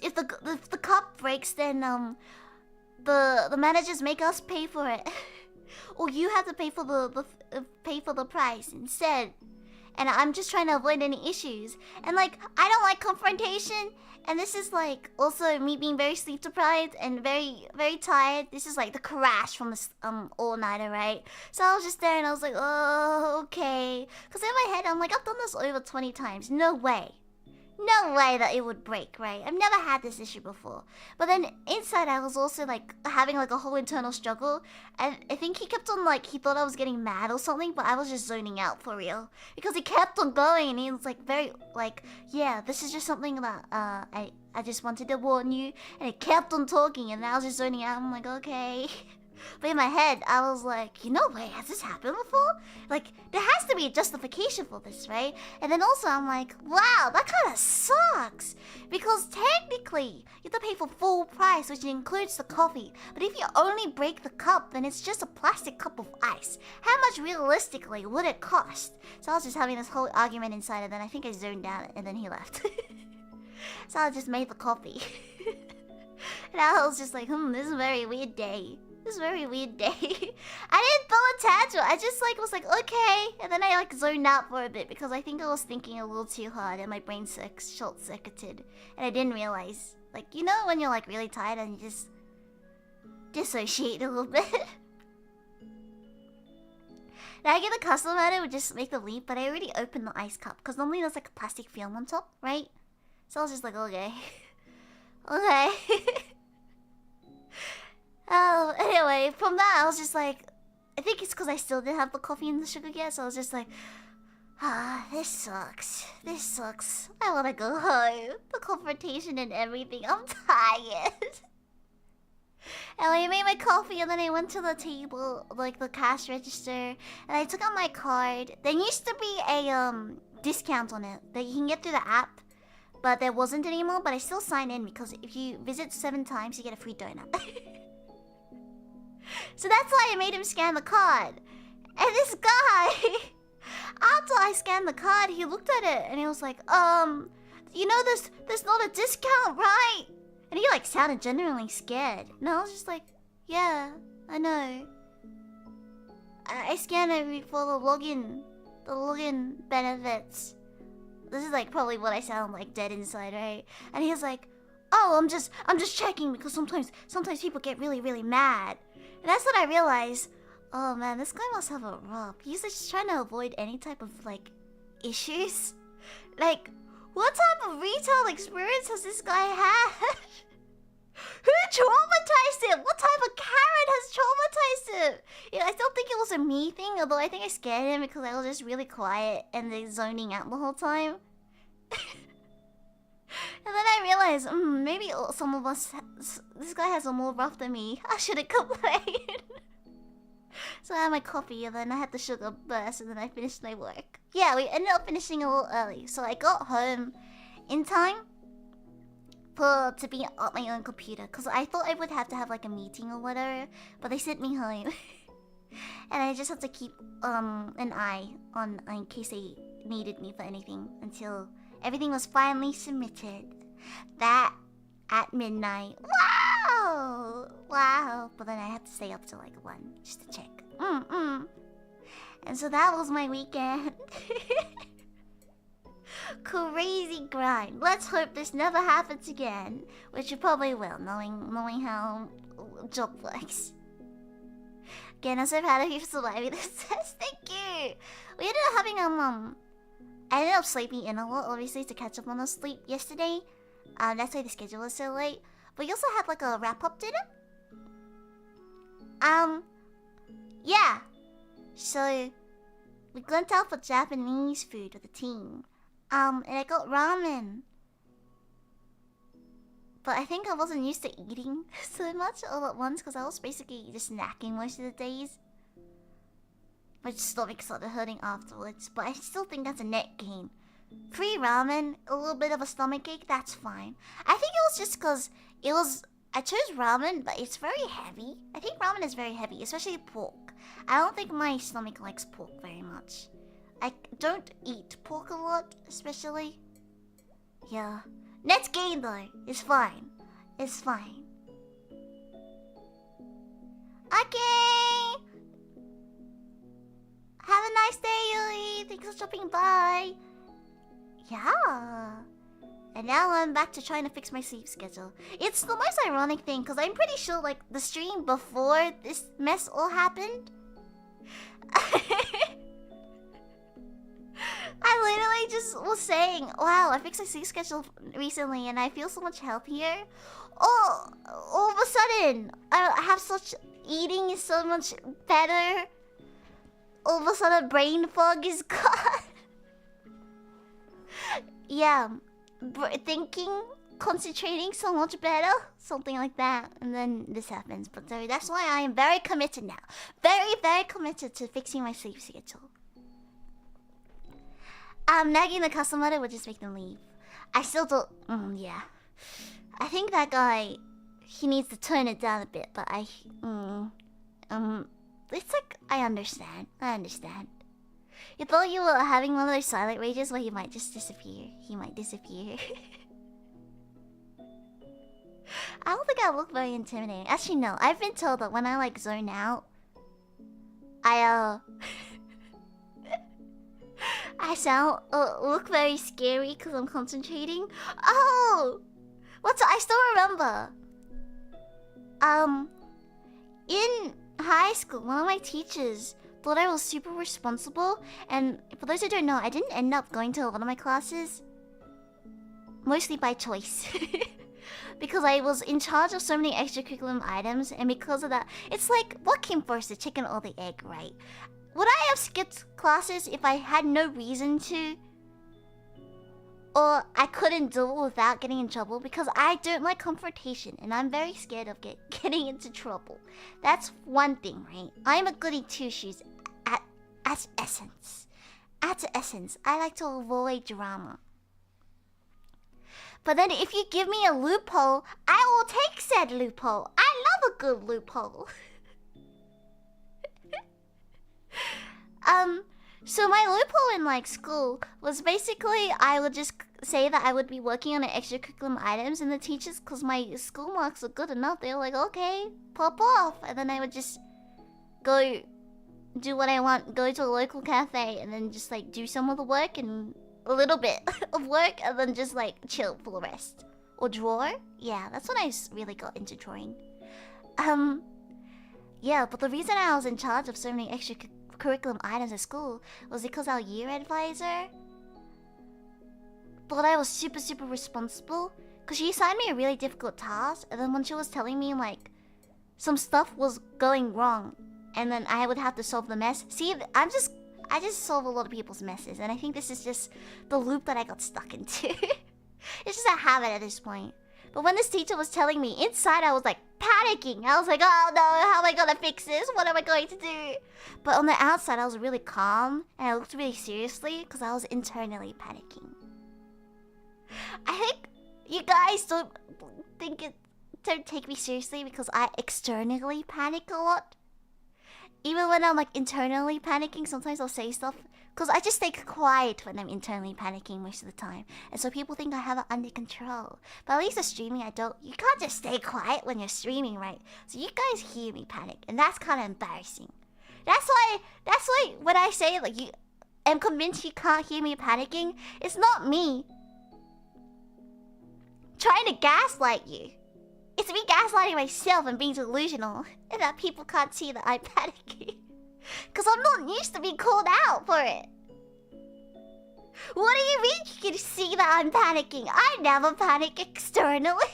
S1: If the cup breaks, then the managers make us pay for it, or you have to pay for the price instead. And I'm just trying to avoid any issues. And like, I don't like confrontation. And this is like also me being very sleep deprived and very, very tired. This is like the crash from this all-nighter, right? So I was just there and I was like, oh, okay. Because in my head, I'm like, I've done this over 20 times. No way. No way that it would break, right? I've never had this issue before. But then inside I was also like having like a whole internal struggle. And I think he kept on like, he thought I was getting mad or something, but I was just zoning out for real. Because he kept on going and he was like very like, yeah, this is just something that I just wanted to warn you. And he kept on talking and I was just zoning out. I'm like, okay. But in my head, I was like, you know, wait, has this happened before? Like, there has to be a justification for this, right? And then also I'm like, wow, that kind of sucks. Because technically, you have to pay for full price, which includes the coffee. But if you only break the cup, then it's just a plastic cup of ice. How much realistically would it cost? So I was just having this whole argument inside, and then I think I zoned out, and then he left. So I just made the coffee. And I was just like, this is a very weird day. This is a very weird day. I didn't throw a tantrum. I just like was like, okay. And then I like zoned out for a bit because I think I was thinking a little too hard and my brain short-circuited. And I didn't realize. Like, you know when you're like really tired and you just dissociate a little bit? Now I get the customer at it would just make the leap, but I already opened the ice cup. Because normally there's like a plastic film on top, right? So I was just like, okay. Okay. Oh, anyway, from that I was just like, I think it's because I still didn't have the coffee and the sugar yet, so I was just like, this sucks. This sucks. I want to go home. The confrontation and everything. I'm tired. And I made my coffee and then I went to the table, like the cash register, and I took out my card. There used to be a discount on it that you can get through the app, but there wasn't anymore, but I still sign in because if you visit 7 times, you get a free donut. So that's why I made him scan the card. And this guy, after I scanned the card, he looked at it and he was like, you know there's not a discount, right? And he like sounded genuinely scared. And I was just like, yeah, I know. I scanned it for the login benefits. This is like probably what I sound like dead inside, right? And he was like, oh, I'm just checking because sometimes people get really, really mad. And that's when I realized, oh man, this guy must have a rub. He's just trying to avoid any type of like issues. Like, what type of retail experience has this guy had? Who traumatized him? What type of Karen has traumatized him? Yeah, I don't think it was a me thing, although I think I scared him because I was just really quiet and then zoning out the whole time. And then I realized, maybe some of us, this guy has a more rough than me. I shouldn't complain. So I had my coffee and then I had the sugar burst and then I finished my work. Yeah, we ended up finishing a little early. So I got home in time to be on my own computer. Because I thought I would have to have like a meeting or whatever. But they sent me home. And I just had to keep an eye on in case they needed me for anything until everything was finally submitted. That at midnight. Wow! Wow! But then I had to stay up till like 1 just to check. And so that was my weekend. Crazy grind. Let's hope this never happens again. Which it probably will, knowing how job flex. Again, I'm so proud of you for surviving this test. Thank you. We ended up having I ended up sleeping in a lot, obviously, to catch up on the sleep yesterday. That's why the schedule was so late. But we also had like a wrap-up dinner. Yeah. So we went out for Japanese food with the team. And I got ramen. But I think I wasn't used to eating so much all at once because I was basically just snacking most of the days. My stomach started hurting afterwards, but I still think that's a net gain. Free ramen, a little bit of a stomach ache, that's fine. I think it was just because I chose ramen, but it's very heavy. I think ramen is very heavy, especially pork. I don't think my stomach likes pork very much. I don't eat pork a lot, especially. Yeah. Net gain though, it's fine. It's fine. Okay! Have a nice day, Yui! Thanks for stopping by! Yeah! And now I'm back to trying to fix my sleep schedule. It's the most ironic thing, because I'm pretty sure, like, the stream before this mess all happened... I literally just was saying, wow, I fixed my sleep schedule recently and I feel so much healthier. Oh, all of a sudden, I have such... Eating is so much better. All of a sudden, brain fog is gone. Yeah, thinking, concentrating so much better. Something like that. And then this happens. But that's why I am very committed now. Very, very committed to fixing my sleep schedule. Nagging the customer would just make them leave. I still don't... yeah. I think that guy... He needs to tone it down a bit, but it's like... I understand. You thought you were having one of those silent rages where he might just disappear. He might disappear. I don't think I look very intimidating. Actually, no. I've been told that when I, like, zone out... I look very scary because I'm concentrating. Oh! I still remember. In high school, one of my teachers thought I was super responsible. And for those who don't know, I didn't end up going to a lot of my classes. Mostly by choice. Because I was in charge of so many extracurricular items. And because of that, it's like, what came first, the chicken or the egg, right? Would I have skipped classes if I had no reason to? Or I couldn't do it without getting in trouble? Because I don't like confrontation and I'm very scared of getting into trouble. That's one thing, right? I'm a goody two-shoes at essence. At essence, I like to avoid drama. But then if you give me a loophole, I will take said loophole. I love a good loophole. So my loophole in like school was basically I would just say that I would be working on the extracurricular items, and the teachers, because my school marks are good enough, they were like, okay, pop off. And then I would just go do what I want, go to a local cafe, and then just like do some of the work and a little bit of work, and then just like chill for the rest. Or draw. Yeah, that's when I really got into drawing. Yeah, but the reason I was in charge of so many extracurricular items at school was because our year advisor thought I was super responsible. Because she assigned me a really difficult task, and then when she was telling me like some stuff was going wrong, and then I would have to solve the mess. See, I just solve a lot of people's messes, and I think this is just the loop that I got stuck into. It's just a habit at this point. But when this teacher was telling me, inside I was like panicking. I was like, oh no, how am I gonna fix this? What am I going to do? But on the outside I was really calm, and I looked really seriously because I was internally panicking. I think you guys don't take me seriously because I externally panic a lot. Even when I'm like internally panicking, sometimes I'll say stuff because I just stay quiet when I'm internally panicking most of the time. And so people think I have it under control. But at least with streaming, I don't. You can't just stay quiet when you're streaming, right? So you guys hear me panic, and that's kind of embarrassing. That's why when I say like I'm convinced you can't hear me panicking, it's not me trying to gaslight you. It's me gaslighting myself and being delusional, and that people can't see that I'm panicking. Because I'm not used to being called out for it. What do you mean you can see that I'm panicking? I never panic externally.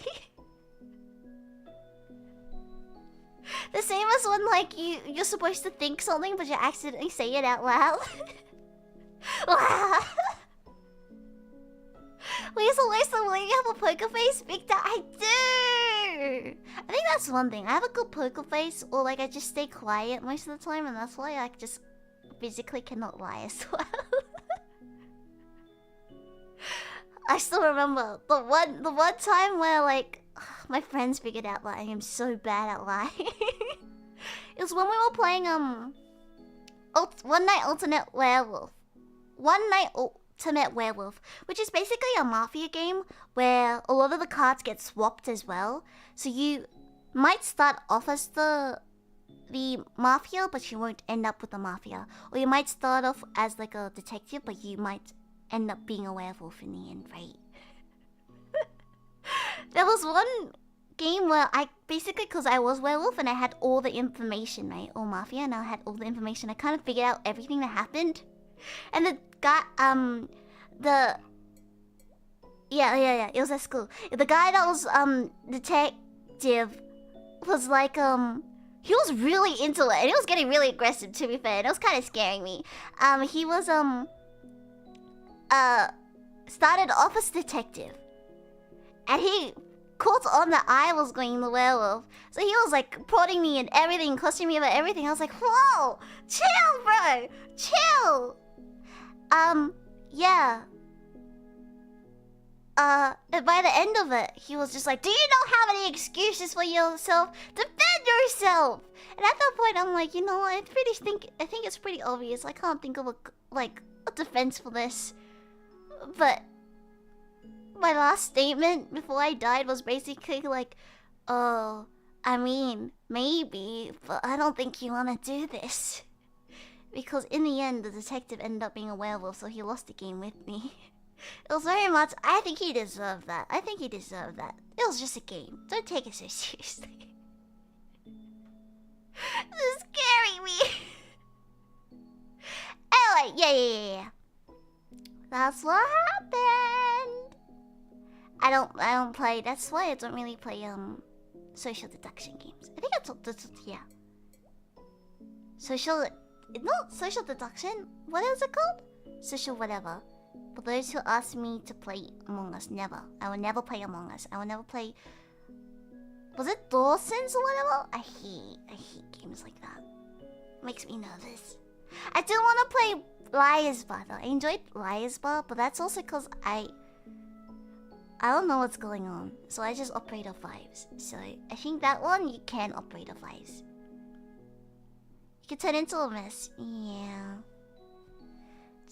S1: The same as when, like, you're supposed to think something, but you accidentally say it out loud. Wait, so where's the way you have a poker face? Victor, I do! I think that's one thing. I have a good poker face, or like I just stay quiet most of the time, and that's why I just physically cannot lie as well. I still remember the one time where like my friends figured out that I am so bad at lying. It was when we were playing One Night Ultimate Werewolf. One Night Ultimate Werewolf, which is basically a mafia game where a lot of the cards get swapped as well. So you might start off as the mafia, but you won't end up with the mafia. Or you might start off as like a detective, but you might end up being a werewolf in the end, right? There was one game where I basically, because I was werewolf and I had all the information, right? All mafia, and I had all the information. I kind of figured out everything that happened. And the guy, yeah, it was at school. The guy that was, detective was like, he was really into it. And he was getting really aggressive, to be fair. And it was kind of scaring me. He was, started off as detective. And he caught on that I was going the werewolf. So he was like prodding me and everything, questioning me about everything. I was like, whoa, chill, bro, chill. Yeah. And by the end of it, he was just like, do you not have any excuses for yourself? Defend yourself! And at that point, I'm like, you know what, I think it's pretty obvious. I can't think of a defense for this. But my last statement before I died was basically like, oh, I mean, maybe, but I don't think you want to do this. Because in the end, the detective ended up being a werewolf, so he lost the game with me. It was very much, I think he deserved that. It was just a game. Don't take it so seriously. This is scaring me. Anyway, yeah. That's what happened. I don't play, that's why I don't really play, social deduction games. I think that's yeah. Not social deduction. What is it called? Social whatever. For those who ask me to play Among Us, never. I will never play Among Us. I will never play. Was it Dawson's or whatever? I hate games like that. Makes me nervous. I do want to play Liar's Bar though. I enjoyed Liar's Bar, but that's also because I don't know what's going on, so I just operate off vibes. So I think that one you can operate off vibes. You can turn into a mess. Yeah.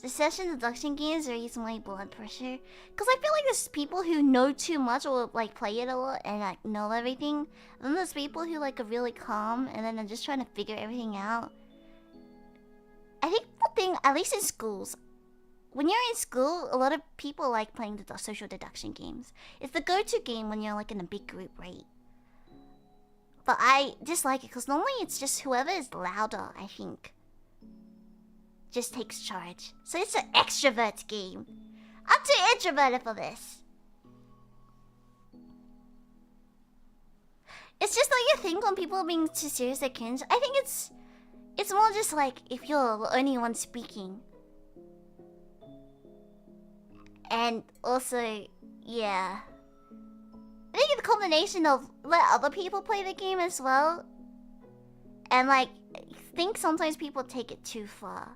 S1: The session deduction games raise my blood pressure. Because I feel like there's people who know too much or like play it a lot and like know everything. And then there's people who like are really calm and then are just trying to figure everything out. I think the thing, at least in schools, when you're in school, a lot of people like playing the social deduction games. It's the go-to game when you're like in a big group, right? But I dislike it because normally it's just whoever is louder, I think, just takes charge. So it's an extrovert game. I'm too introverted for this. It's just like you think when people are being too serious they cringe. I think it's more just like if you're the only one speaking. And also, yeah, I think the combination of let other people play the game as well. And like, I think sometimes people take it too far.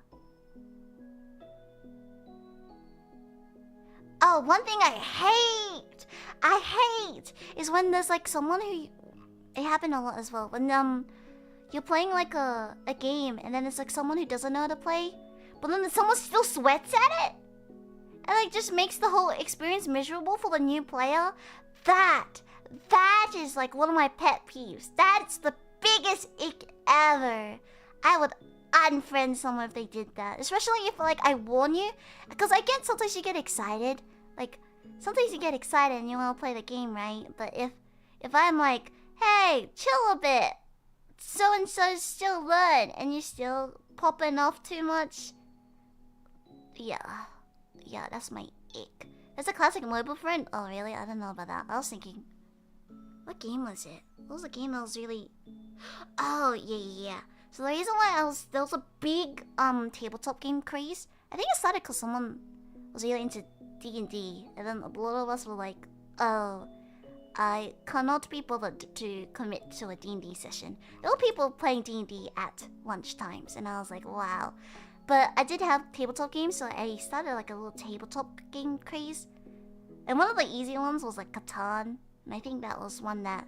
S1: Oh, one thing I hate is when there's like someone who, it happened a lot as well, when you're playing like a game and then it's like someone who doesn't know how to play, but then someone still sweats at it and like just makes the whole experience miserable for the new player. That is like one of my pet peeves. That's the biggest ick ever. I would unfriend someone if they did that, especially if like I warn you, because I get sometimes you get excited, like sometimes you get excited and you want to play the game, right? But if if I'm like, hey, chill a bit, so and so's still learn, and you're still popping off too much. Yeah, that's my ick. That's a classic mobile friend. Oh really? I don't know about that. I was thinking, what game was it? What was a game that was really? Oh yeah. So the reason why there was a big tabletop game craze. I think it started because someone was really into D&D, and then a lot of us were like, oh, I cannot be bothered to commit to a D&D session. There were people playing D&D at lunchtimes, and I was like, wow. But I did have tabletop games, so I started like a little tabletop game craze. And one of the easy ones was like Catan, and I think that was one that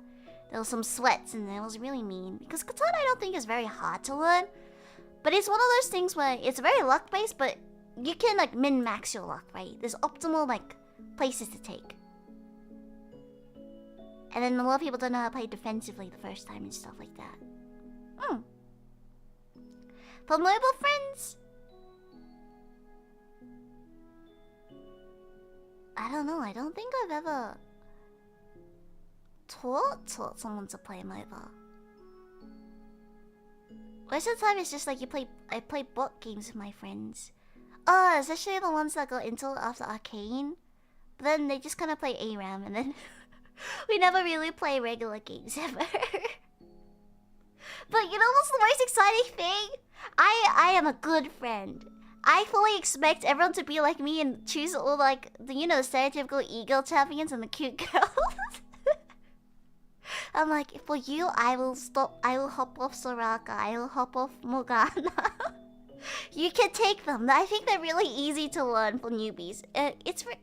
S1: there was some sweats and it was really mean. Because Catan I don't think is very hard to learn, but it's one of those things where it's very luck-based, but you can like min-max your luck, right? There's optimal like places to take. And then a lot of people don't know how to play defensively the first time and stuff like that. For mobile friends, I don't know. I don't think I've ever taught someone to play mobile. Most of the time it's just like I play bot games with my friends. Oh, especially the ones that got into it after Arcane. But then they just kind of play ARAM, and then we never really play regular games ever. But you know what's the most exciting thing? I am a good friend. I fully expect everyone to be like me and choose all like the stereotypical e-girl champions and the cute girls. I'm like, for you, I will hop off Soraka, I will hop off Morgana. You can take them. I think they're really easy to learn for newbies.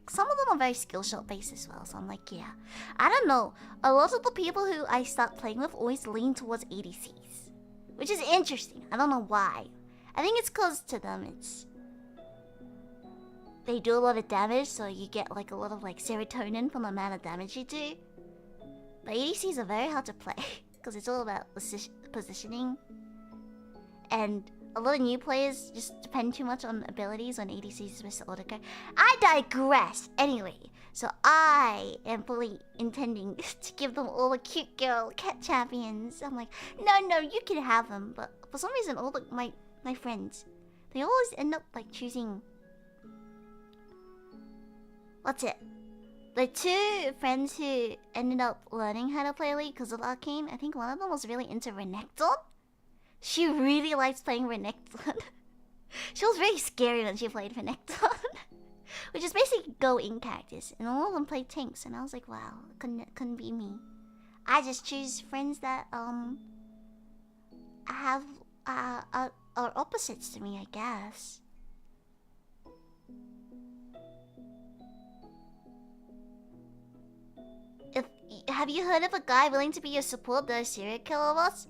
S1: Some of them are very skill shot based as well, so I'm like, yeah. I don't know. A lot of the people who I start playing with always lean towards ADCs, which is interesting. I don't know why. I think it's because to them they do a lot of damage, so you get like a lot of like serotonin from the amount of damage you do. But ADCs are very hard to play because it's all about positioning, and a lot of new players just depend too much on abilities when ADCs is supposed to auto-go. I digress! Anyway, so I am fully intending to give them all the cute girl cat champions. I'm like, no, you can have them. But for some reason, all my friends, they always end up like choosing... What's it? The two friends who ended up learning how to play League because of Arcane, I think one of them was really into Renekton. She really likes playing Renekton. She was very scary when she played Renekton. Which is basically go-in characters. And all of them played tanks. And I was like, wow, couldn't be me. I just choose friends that have are opposites to me, I guess. Have you heard of a guy willing to be your support that a serial killer was?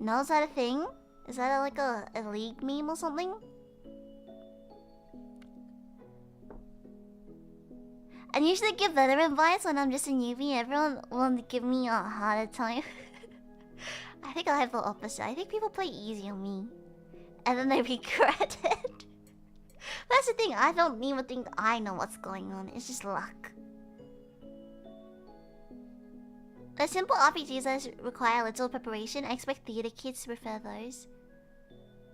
S1: No, is that a thing? Is that like a League meme or something? I usually give veteran advice when I'm just a newbie. Everyone will give me a harder time. I think I have the opposite. I think people play easy on me, and then they regret it. That's the thing. I don't even think I know what's going on. It's just luck. The simple RPGs that require little preparation, I expect theater kids to prefer those.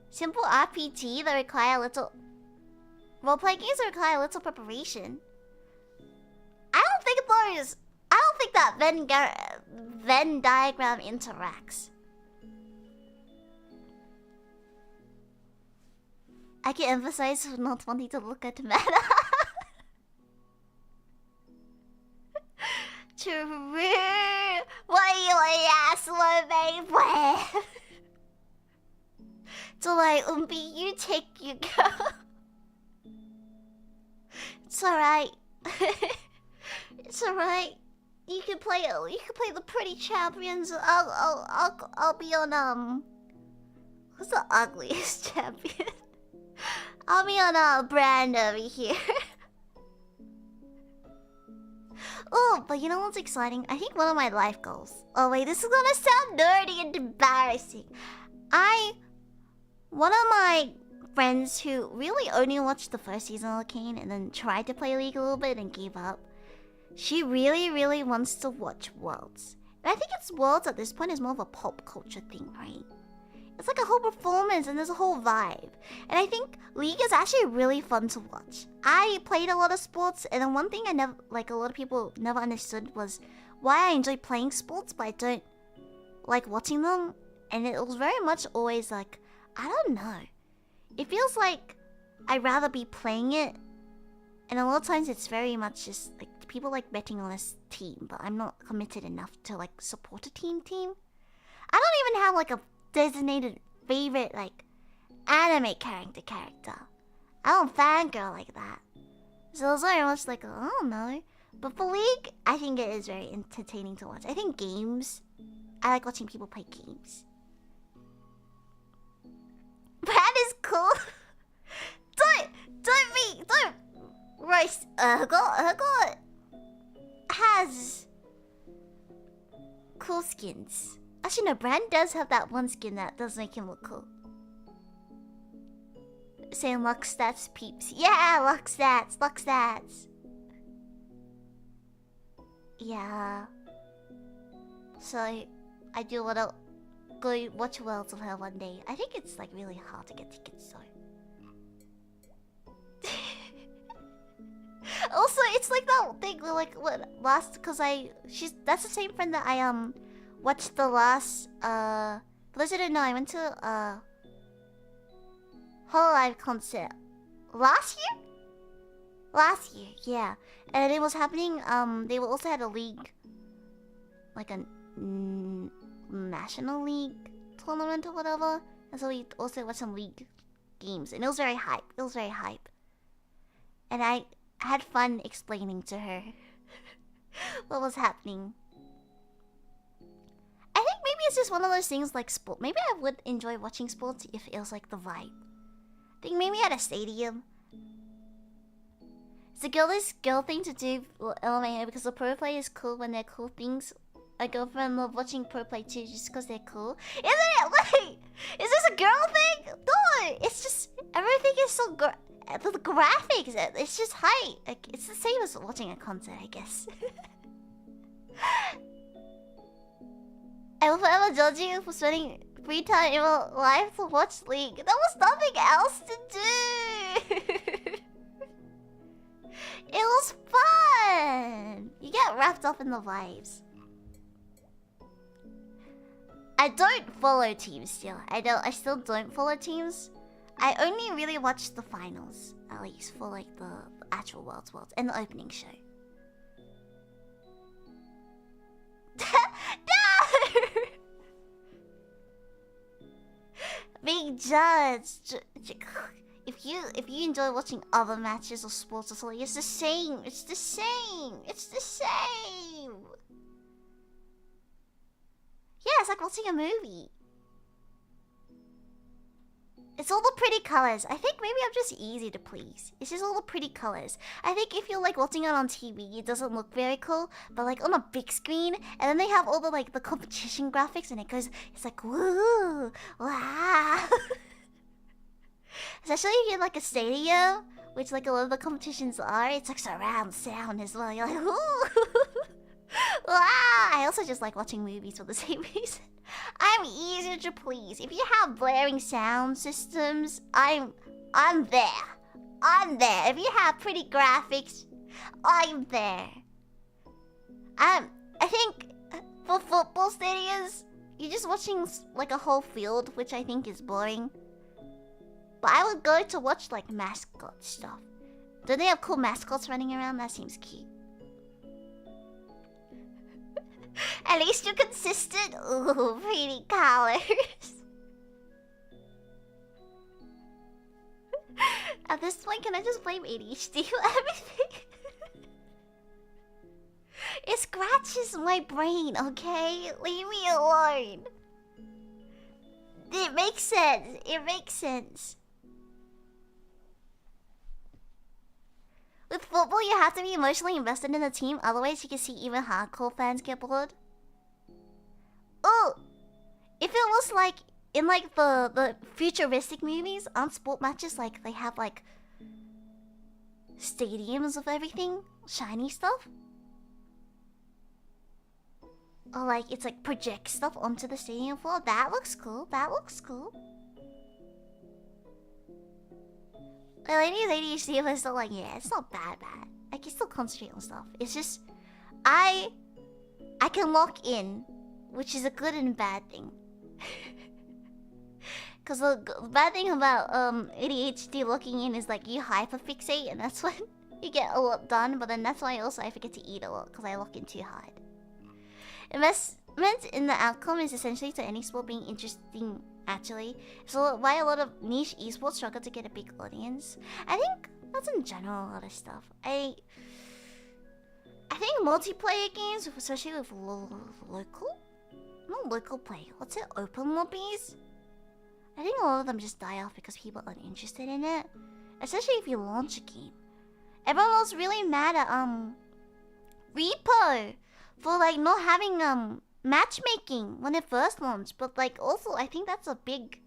S1: Simple RPG that require little... Roleplay games that require little preparation. I don't think that Venn diagram interacts. I can emphasize not wanting to look at meta. True. What you ask what baby? So like Umbi, you take your go. It's alright. It's alright. You can play the pretty champions. I'll be on who's the ugliest champion? I'll be on a brand over here. Oh, but you know what's exciting? I think one of my life goals. Oh wait, this is gonna sound nerdy and embarrassing. One of my friends who really only watched the first season of Arcane and then tried to play League a little bit and gave up. she really, really wants to watch Worlds. And I think it's Worlds at this point is more of a pop culture thing, right? It's like a whole performance and there's a whole vibe. And I think League is actually really fun to watch. I played a lot of sports, and then one thing I never, like a lot of people never understood was why I enjoy playing sports, but I don't like watching them. And it was very much always like, I don't know. It feels like I'd rather be playing it. And a lot of times it's very much just like people like betting on this team, but I'm not committed enough to like support a team. I don't even have like a designated favorite like anime character. I don't fangirl like that. So it's very much like, I don't know. But for League, I think it is very entertaining to watch. I think games, I like watching people play games. Brad is cool. don't roast Urgot has cool skins. Actually, no, Brand does have that one skin that does make him look cool. Saying Lux Stats peeps. Yeah, Lux Stats. Yeah. So, I do want to go watch Worlds of her one day. I think it's like really hard to get tickets, so. Also, it's like that thing where like what last, cause that's the same friend that I watched the last for those who don't know, I went to Hololive concert last year, yeah, and it was happening. They also had a league, like a national league tournament or whatever, and so we also watched some league games, and it was very hype. And I had fun explaining to her what was happening. I think maybe it's just one of those things like sport. Maybe I would enjoy watching sports if it was like the vibe. I think maybe at a stadium. It's a girl thing to do with LMAO because the pro play is cool when they're cool things. My girlfriend love watching pro play too just because they're cool. Isn't it? Wait! Is this a girl thing? No! It's just everything is so the graphics, it's just hype. Like, it's the same as watching a concert, I guess. I will forever judge you for spending free time in your life to watch League. There was nothing else to do. It was fun. You get wrapped up in the vibes. I don't follow teams still. I still don't follow teams. I only really watch the finals, at least, for like the actual Worlds and the opening show. No! Being judged. If you enjoy watching other matches or sports or something, it's the same. It's the same. Yeah, it's like watching a movie. It's all the pretty colors. I think maybe I'm just easy to please. It's just all the pretty colors. I think if you're like watching it on TV, it doesn't look very cool. But like on a big screen, and then they have all the like the competition graphics, and it's like woo, wow. Especially if you're in like a stadium, which like a lot of the competitions are. It's like surround sound as well. You're like ooh, wow. I also just like watching movies for the same reason. I'm easy to please. If you have blaring sound systems, I'm there. If you have pretty graphics, I'm there. I think for football stadiums, you're just watching like a whole field, which I think is boring. But I would go to watch like mascot stuff. Don't they have cool mascots running around? That seems cute. At least you're consistent. Ooh, pretty colors. At this point, can I just blame ADHD for everything? It scratches my brain, okay? Leave me alone. It makes sense. With football, you have to be emotionally invested in the team, otherwise you can see even hardcore fans get bored. Oh! If it was like, in like the futuristic movies, on sport matches, like, they have like stadiums of everything, shiny stuff. Or like it's like project stuff onto the stadium floor. That looks cool. That looks cool. The lady's ADHD was still like, yeah, it's not bad. I can still concentrate on stuff. It's just I can lock in, which is a good and bad thing. Cause the bad thing about ADHD locking in is like you hyperfixate, and that's when you get a lot done. But then that's why also I forget to eat a lot because I lock in too hard. Investment in the outcome is essentially to any sport being interesting, actually. So why a lot of niche esports struggle to get a big audience. I think that's in general a lot of stuff. I think multiplayer games, especially with not local play, what's it, open lobbies? I think a lot of them just die off because people aren't interested in it. Especially if you launch a game. Everyone was really mad at Repo for like not having matchmaking when it first launched. But like also I think that's a big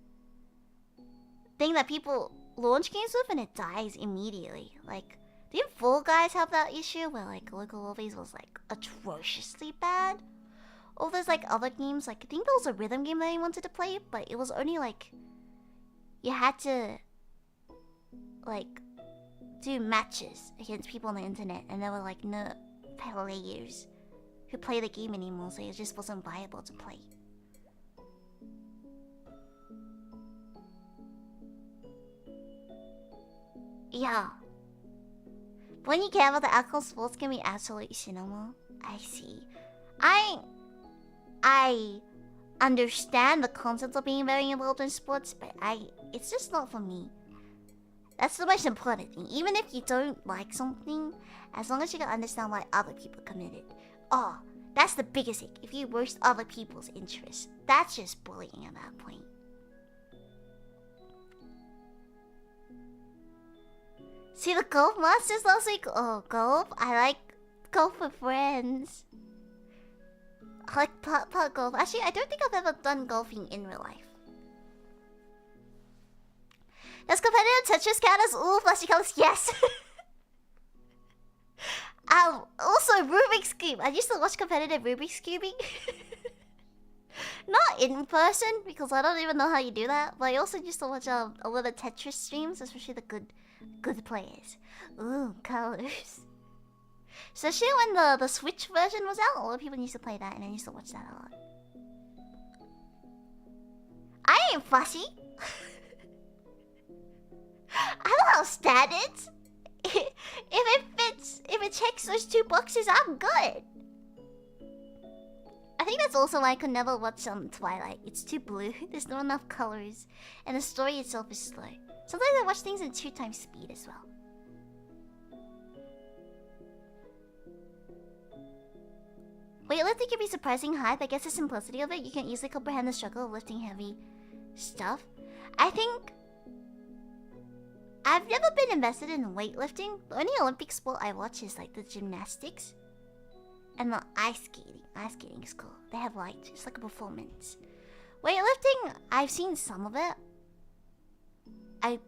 S1: thing that people launch games with and it dies immediately. Like didn't Fall Guys have that issue where like local lobbies was like atrociously bad? Or there's like other games, like I think there was a rhythm game that I wanted to play, but it was only like you had to like do matches against people on the internet, and there were like no players who play the game anymore, so it just wasn't viable to play. Yeah. When you care about the actual sports can be absolute cinema. I see. I understand the concept of being very involved in sports, but it's just not for me. That's the most important thing. Even if you don't like something, as long as you can understand why other people committed. Oh, that's the biggest thing. If you roast other people's interests, that's just bullying at that point. See the Golf Masters last week? Oh, golf? I like golf with friends. I like putt golf. Actually, I don't think I've ever done golfing in real life. Does competitive Tetris count as all flashy colors? Yes! Also, Rubik's Cube. I used to watch competitive Rubik's Cubing. Not in person, because I don't even know how you do that. But I also used to watch a lot of Tetris streams, especially the good players. Ooh, colors. Especially when the Switch version was out, a lot of people used to play that, and I used to watch that a lot. I ain't fussy. I don't have standards. If it fits, if it checks those 2 boxes, I'm good. I think that's also why I could never watch Twilight. It's too blue. There's not enough colors, and the story itself is slow. Sometimes I watch things in 2 times speed as well. Weightlifting can be surprising high, but I guess the simplicity of it, you can easily comprehend the struggle of lifting heavy stuff. I think I've never been invested in weightlifting. The only Olympic sport I watch is like the gymnastics and the ice skating. Ice skating is cool. They have light. It's like a performance. Weightlifting, I've seen some of it. I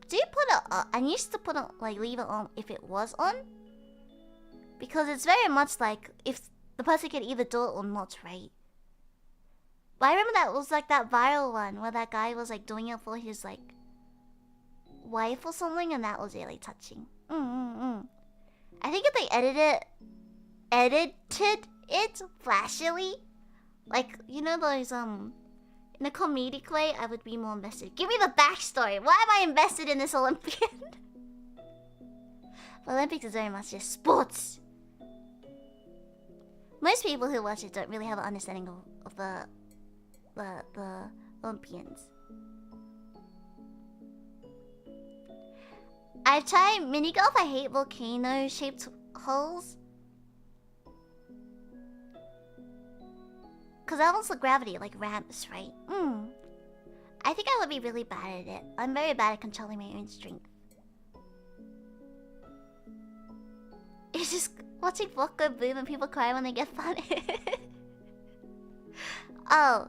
S1: used to put it, like leave it on if it was on. Because it's very much like if the person can either do it or not, right? But I remember that was like that viral one where that guy was like doing it for his like wife or something, and that was really touching. I think if they edited it flashily, like you know those in a comedic way, I would be more invested. Give me the backstory. Why am I invested in this Olympian? Olympics is very much just sports. Most people who watch it don't really have an understanding of the Olympians. I've tried mini golf. I hate volcano-shaped holes. Cause that one's the gravity, like ramps, right? I think I would be really bad at it. I'm very bad at controlling my own strength. It's just watching block go boom and people cry when they get fun. Oh.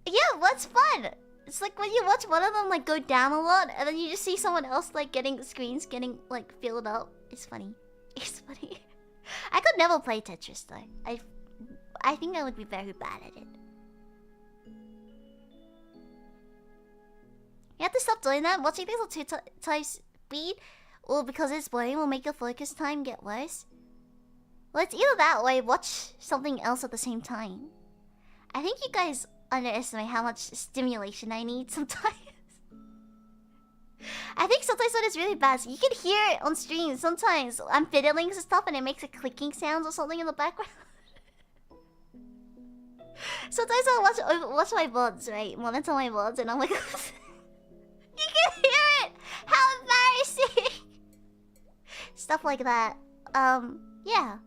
S1: Yeah, what's fun? It's like when you watch one of them like go down a lot, and then you just see someone else like getting screens getting like filled up. It's funny. It's funny. I could never play Tetris though. I think I would be very bad at it. You have to stop doing that. Watching things on 2 times speed, or because it's boring, will make your focus time get worse. Well, it's either that or watch something else at the same time. I think you guys underestimate how much stimulation I need sometimes. I think sometimes when it's really bad, so you can hear it on stream. Sometimes I'm fiddling and stuff and it makes a clicking sounds or something in the background. Sometimes I'll watch my VODs, right? Monitor my VODs and I'm like... You can hear it! How embarrassing! Stuff like that. Yeah.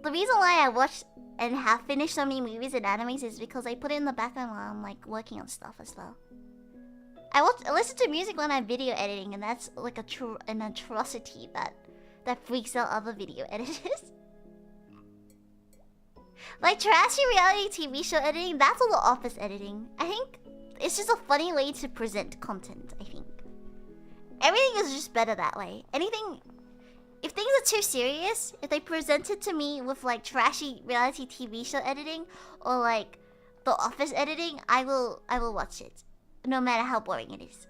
S1: The reason why I watch and have finished so many movies and animes is because I put it in the background while I'm like working on stuff as well. I listen to music when I'm video editing, and that's like an atrocity that freaks out other video editors. Like trashy reality TV show editing, that's all the office editing. I think it's just a funny way to present content, I think. Everything is just better that way. If things are too serious, if they present it to me with like trashy reality TV show editing or like the office editing, I will watch it. No matter how boring it is.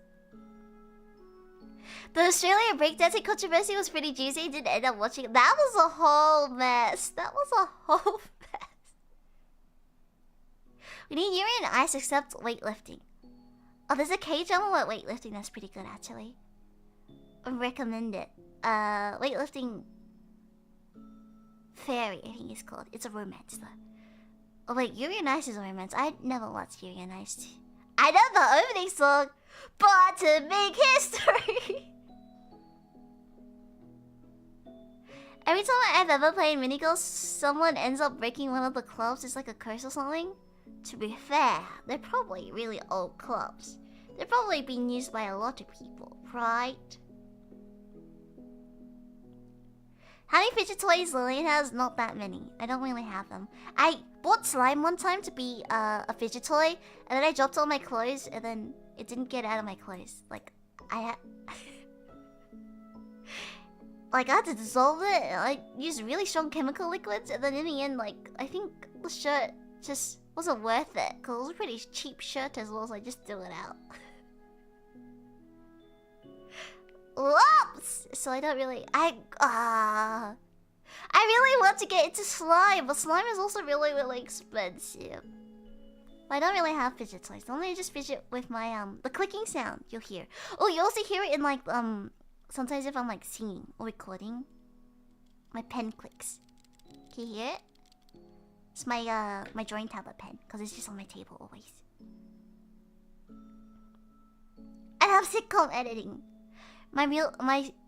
S1: The Australian breakdancing controversy was pretty juicy. I didn't end up watching it. That was a whole mess. We need urine and ice except weightlifting. Oh, there's a K-drama with weightlifting that's pretty good actually. I recommend it. Weightlifting Fairy, I think it's called. It's a romance though. Oh wait, Yuri on Ice is a romance. I never watched Yuri on Ice. I know the opening song, but to make history. Every time I've ever played minigolf, someone ends up breaking one of the clubs. It's like a curse or something. To be fair, they're probably really old clubs. They're probably being used by a lot of people, right? How many fidget toys Lillian has? Not that many. I don't really have them. I bought slime one time to be a fidget toy, and then I dropped all my clothes, and then it didn't get out of my clothes. Like, I had to dissolve it, and I used really strong chemical liquids, and then in the end, like, I think the shirt just wasn't worth it, because it was a pretty cheap shirt as well, so I just threw it out. Whoops! So I don't really... I really want to get into slime, but slime is also really, really expensive. But I don't really have fidget toys. Only I just fidget with my, the clicking sound you'll hear. Oh, you also hear it in, like, sometimes if I'm, like, singing or recording. My pen clicks. Can you hear it? It's my, my drawing tablet pen, because it's just on my table always. I have sitcom editing. My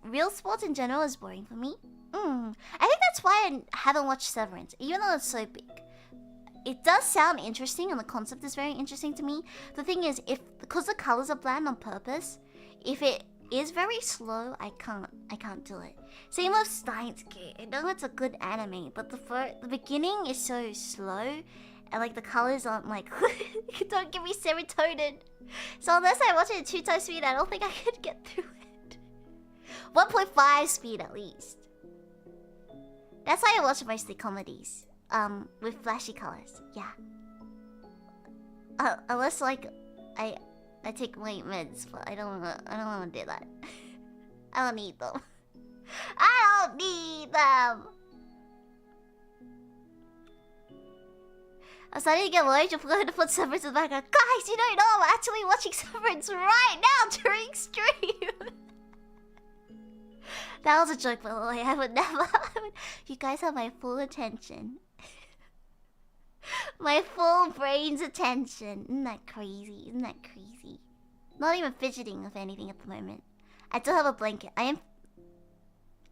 S1: real sports in general is boring for me. I think that's why I haven't watched Severance, even though it's so big. It does sound interesting and the concept is very interesting to me. The thing is, because the colors are bland on purpose, if it is very slow, I can't do it. Same with Steins Gate. I know it's a good anime, but the beginning is so slow, and like the colors aren't like don't give me serotonin. So unless I watch it at 2 times speed, I don't think I could get through it. 1.5 speed at least. That's why I watch mostly comedies. With flashy colors. Yeah. Unless like I take white meds, but I don't wanna do that. I don't need them. I don't need them. I'm starting to get worried. You're going to put Severance in the background. Guys, you don't know I'm actually watching Severance right now during stream. That was a joke, by the way. I would never. You guys have my full attention. My full brain's attention. Isn't that crazy? Isn't that crazy? Not even fidgeting with anything at the moment. I do have a blanket. I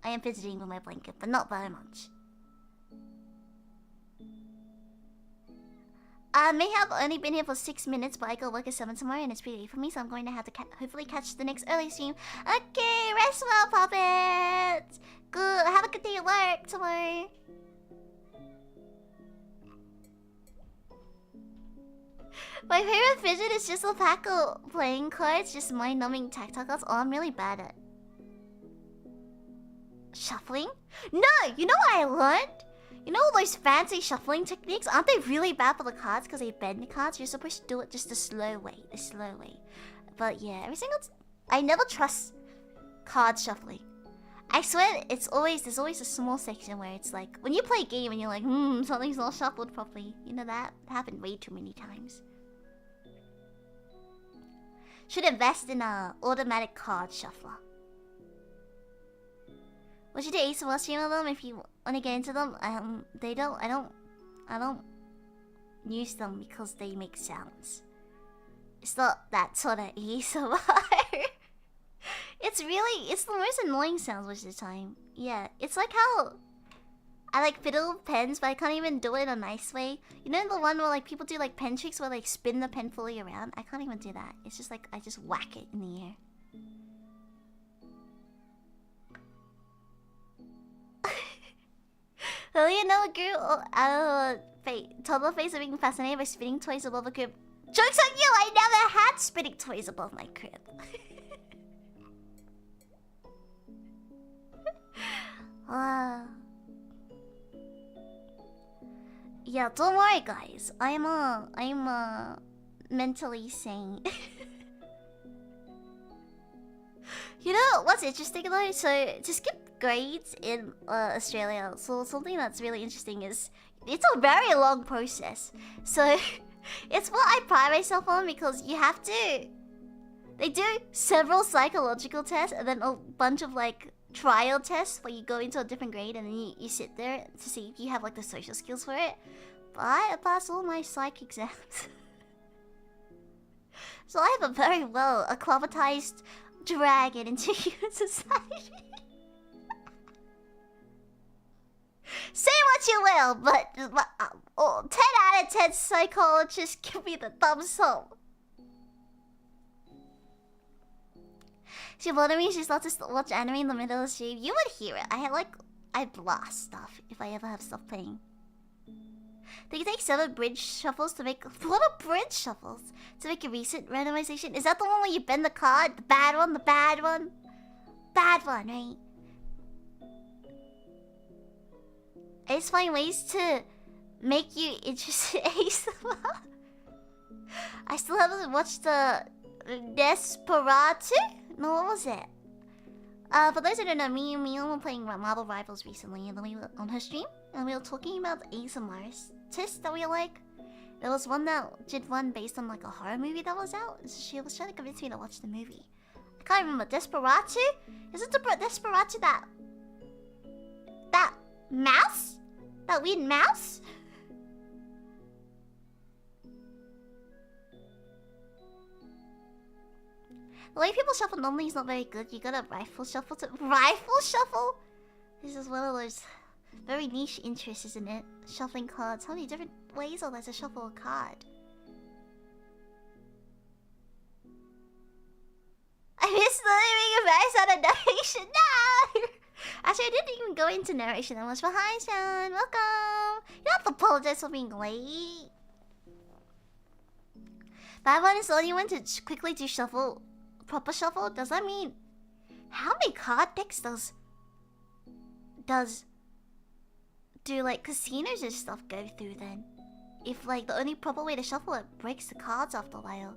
S1: am fidgeting with my blanket, but not very much. I may have only been here for 6 minutes, but I go work at 7 tomorrow and it's pretty late for me, so I'm going to have to hopefully catch the next early stream. Okay, rest well, puppets! Good, have a good day at work tomorrow. My favorite fidget is just alpaca playing cards, just mind-numbing tactile cards. Oh, I'm really bad at shuffling. No, you know what I learned? You know those fancy shuffling techniques? Aren't they really bad for the cards because they bend the cards? You're supposed to do it just the slow way. But yeah, I never trust card shuffling. I swear there's always a small section where it's like, when you play a game and you're like, something's not shuffled properly. You know, that happened way too many times. Should invest in a automatic card shuffler. What should the ASMR stream of them if you want to get into them? I don't use them because they make sounds. It's not that sort of ASMR. It's the most annoying sounds most of the time. Yeah, it's like how I like fiddle with pens, but I can't even do it in a nice way. You know the one where like people do like pen tricks where like spin the pen fully around? I can't even do that. It's just like I just whack it in the air. Lillian never grew out of toddler face of being fascinated by spinning toys above a crib. Joke's on you! I never had spinning toys above my crib. Yeah, don't worry, guys. I'm mentally sane. You know what's interesting though? So to skip grades in Australia, so something that's really interesting is it's a very long process. So it's what I pride myself on because you have to. They do several psychological tests and then a bunch of like trial tests where you go into a different grade and then you sit there to see if you have like the social skills for it. But I passed all my psych exams. So I have a very well acclimatized dragon into human society. Say what you will, but 10 out of 10 psychologists give me the thumbs up. She wanted me, she's not to watch anime in the middle of the stream. You would hear it. I blast stuff if I ever have stuff playing. They take 7 bridge shuffles to make... What are bridge shuffles? To make a recent randomization? Is that the one where you bend the card? The bad one? The bad one? Bad one, right? I just find ways to make you interested in ASMR. I still haven't watched the Desperate? No, what was it? For those who don't know, me and Mio were playing Marvel Rivals recently, and then we were on her stream, and we were talking about the ASMR artists that we like. There was one that did one based on like a horror movie that was out, so she was trying to convince me to watch the movie. I can't remember. Desperate? Is it the Desperate that mouse? That weird mouse? The way people shuffle normally is not very good. You gotta rifle shuffle to... Rifle shuffle? This is one of those very niche interests, isn't it? Shuffling cards. How many different ways are there to shuffle a card? I missed the living advice out of narration. No! Actually, I didn't even go into narration that much. But hi, Sean. Welcome. You don't have to apologize for being late. Bad one is the only one to quickly do shuffle. Proper shuffle? Does that mean... How many card decks does do like casinos and stuff go through then? If like the only proper way to shuffle it breaks the cards after a while.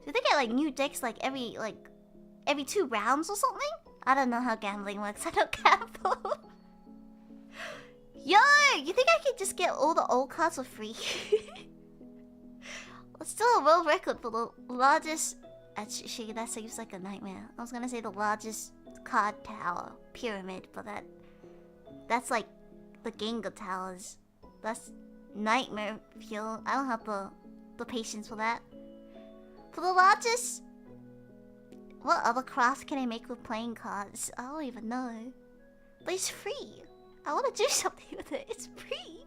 S1: Do they get like new decks like every 2 rounds or something? I don't know how gambling works. I don't gamble. Yo! You think I could just get all the old cards for free? It's still a world record for the largest... Actually, that seems like a nightmare. I was gonna say the largest card tower pyramid, but that's like the Genga towers. That's nightmare fuel. I don't have the patience for that. For the largest... What other crafts can I make with playing cards? I don't even know. But it's free. I want to do something with it. It's free.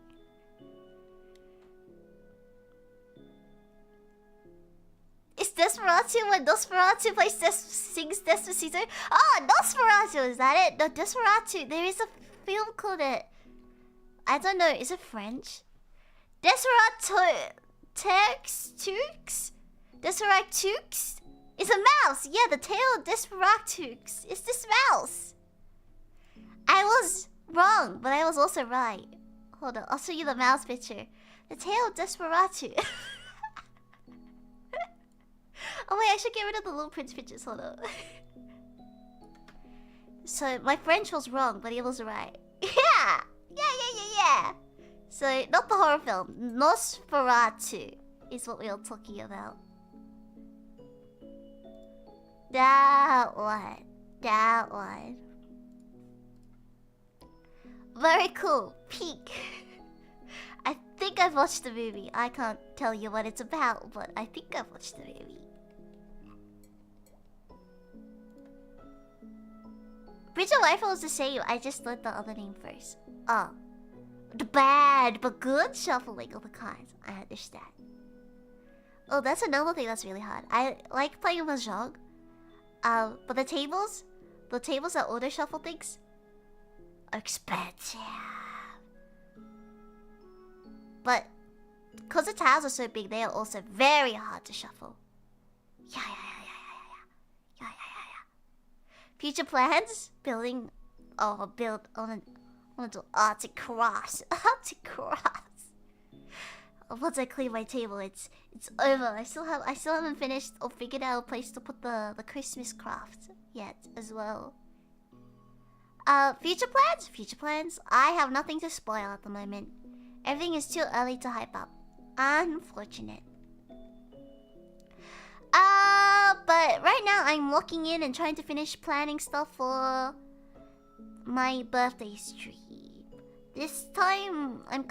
S1: Is Desperado when Nosferatu sings Despacito? Oh, Nosferatu, is that it? No, Desperado. There is a film called it. I don't know. Is it French? Desperado Turks? Desperatux? It's a mouse! Yeah, the tail of Desperatux. It's this mouse. I was wrong, but I was also right. Hold on, I'll show you the mouse picture. The tail of Desperatu. Oh wait, I should get rid of the little prince pictures. Hold on. So my French was wrong, but it was right. Yeah. So not the horror film. Nosferatu is what we are talking about. That one. Very cool. Peak. I think I've watched the movie. I can't tell you what it's about, but I think I've watched the movie. Bridge of Life was the same. I just learned the other name first. Oh. The bad but good shuffling of the cards. I understand. Oh, that's another thing that's really hard. I like playing Mahjong. But the tables that auto shuffle things are expensive. But because the tiles are so big, they are also very hard to shuffle. Yeah. Future plans? Build on Arctic Cross. Once I clean my table, it's over. I still haven't finished or figured out a place to put the Christmas craft yet as well. Future plans? I have nothing to spoil at the moment. Everything is too early to hype up. Unfortunate. But right now I'm locking in and trying to finish planning stuff for my birthday stream. This time I'm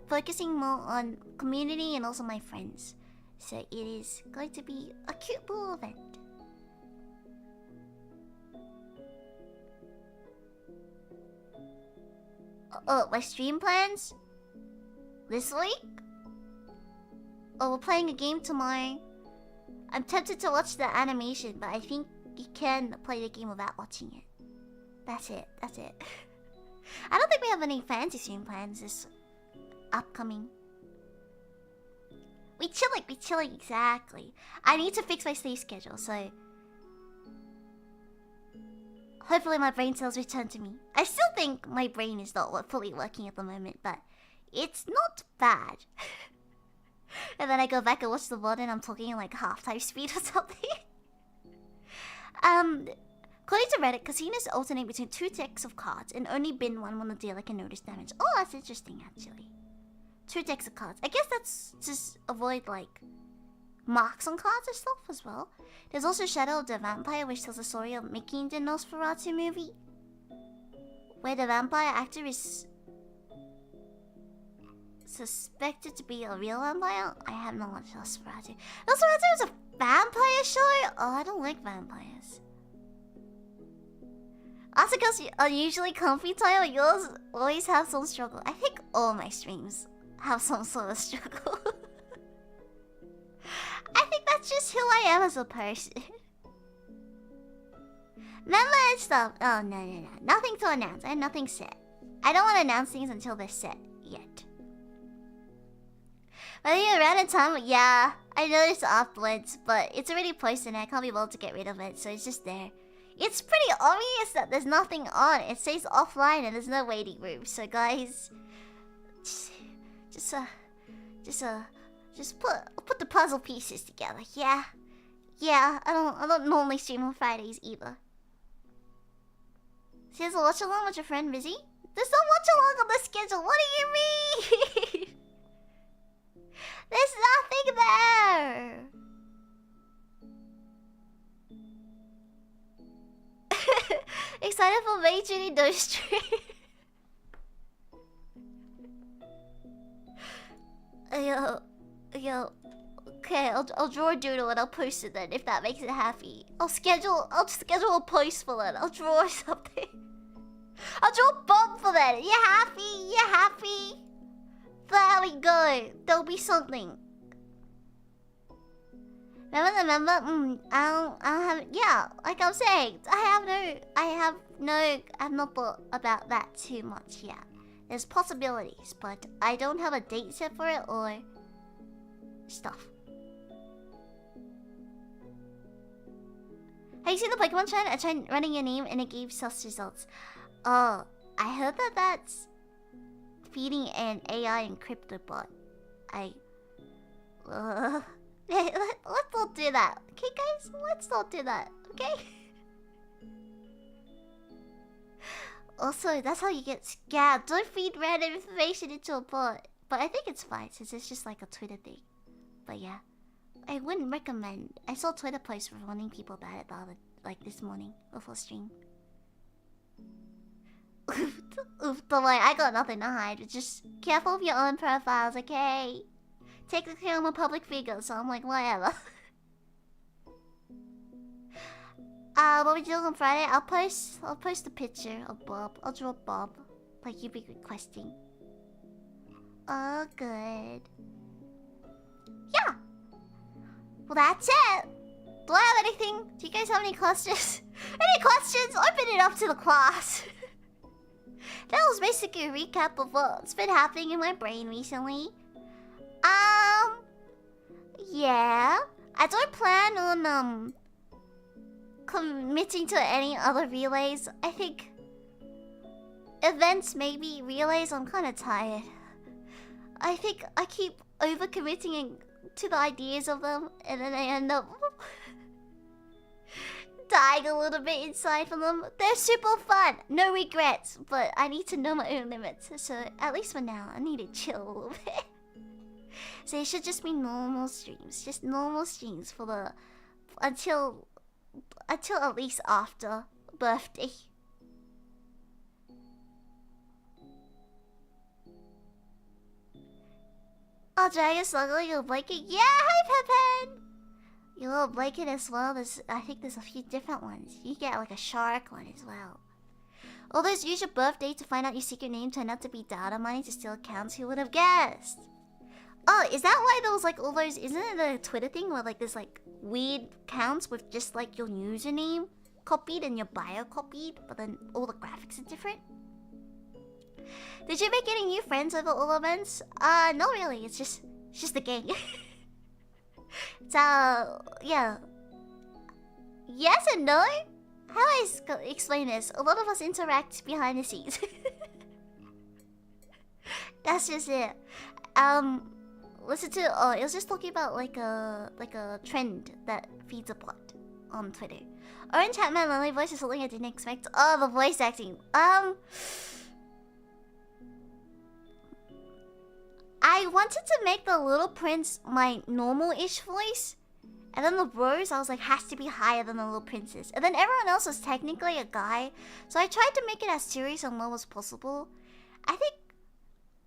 S1: focusing more on community and also my friends. So it is going to be a cute little event. Oh, my stream plans? This week? Oh, we're playing a game tomorrow. I'm tempted to watch the animation, but I think you can play the game without watching it. That's it. I don't think we have any fancy stream plans this upcoming. We chilling, exactly. I need to fix my sleep schedule, so hopefully my brain cells return to me. I still think my brain is not fully working at the moment, but it's not bad. And then I go back and watch the VOD and I'm talking in like half-time speed or something. According to Reddit, casinos alternate between 2 decks of cards and only bin one when the dealer can notice damage. Oh, that's interesting actually. 2 decks of cards. I guess that's just avoid like marks on cards and stuff as well. There's also Shadow of the Vampire, which tells the story of Mickey in the Nosferatu movie, where the vampire actor is suspected to be a real vampire. I have not watched Nosferatu. Nosferatu is a vampire show? Oh, I don't like vampires. Asuka's unusually comfy time, but yours always have some struggle. I think all my streams have some sort of struggle. I think that's just who I am as a person. Member and stuff. Oh, no. Nothing to announce. I have nothing set. I don't want to announce things until they're set yet. But you ran out of time. Yeah, I noticed afterwards, but it's already posted and I can't be bothered to get rid of it, so it's just there. It's pretty obvious that there's nothing on. It says offline and there's no waiting room. So guys, just put the puzzle pieces together. Yeah. I don't normally stream on Fridays either. Says watch along with your friend busy. There's no watch along on the schedule. What do you mean? There's nothing there. Excited for Maid Judy No stream. Yo. Okay, I'll draw a doodle and I'll post it then if that makes it happy. I'll schedule a post for that. I'll draw something. I'll draw a bomb for that. You happy? There we go. There'll be something. Remember? I don't have. Yeah, like I'm saying, I have not thought about that too much yet. There's possibilities, but I don't have a date set for it or stuff. Have you seen the Pokemon trend? I tried running your name and it gave sus results. Oh, I heard that's feeding an AI encrypted bot. Let's not do that. Okay, guys? Let's not do that. Okay? Also, that's how you get scammed. Don't feed random information into a bot. But I think it's fine since it's just like a Twitter thing. But yeah, I wouldn't recommend. I saw Twitter posts warning people that about it like this morning before stream. Oof, don't worry, I got nothing to hide. Just careful of your own profiles, okay? Technically, I'm a public figure, so I'm like, whatever. What we doing on Friday? I'll post a picture of Bob. I'll draw Bob, like you've been requesting. Oh, good. Yeah. Well, that's it. Do I have anything? Do you guys have any questions? Any questions? Open it up to the class. That was basically a recap of what's been happening in my brain recently. Yeah. I don't plan on committing to any other relays. I think events, maybe relays. I'm kind of tired. I think I keep overcommitting to the ideas of them, and then I end up dying a little bit inside from them. They're super fun, no regrets, but I need to know my own limits. So at least for now, I need to chill a little bit. So it should just be normal streams, just normal streams for the until at least after birthday. Oh, Dragon Slugger, you'll blanket? Yeah, hi Pepin! You'll blanket as well. I think there's a few different ones. You get like a shark one as well. All those use your birthday to find out your secret name turned out to be data mining to steal accounts. Who would have guessed? Oh, is that why there was like all those? Isn't it a Twitter thing where like there's like weird accounts with just like your username copied and your bio copied, but then all the graphics are different? Did you make any new friends over all events? Not really. It's just the gang. So yeah. Yes and no. How do I explain this? A lot of us interact behind the scenes. That's just it. Listen to it was just talking about like a trend that feeds a bot on Twitter. Orange Hatman Lily voice is something I didn't expect. Oh, the voice acting. I wanted to make the Little Prince my normal-ish voice. And then the Rose, I was like, has to be higher than the Little Princess. And then everyone else was technically a guy. So I tried to make it as serious and low as possible. I think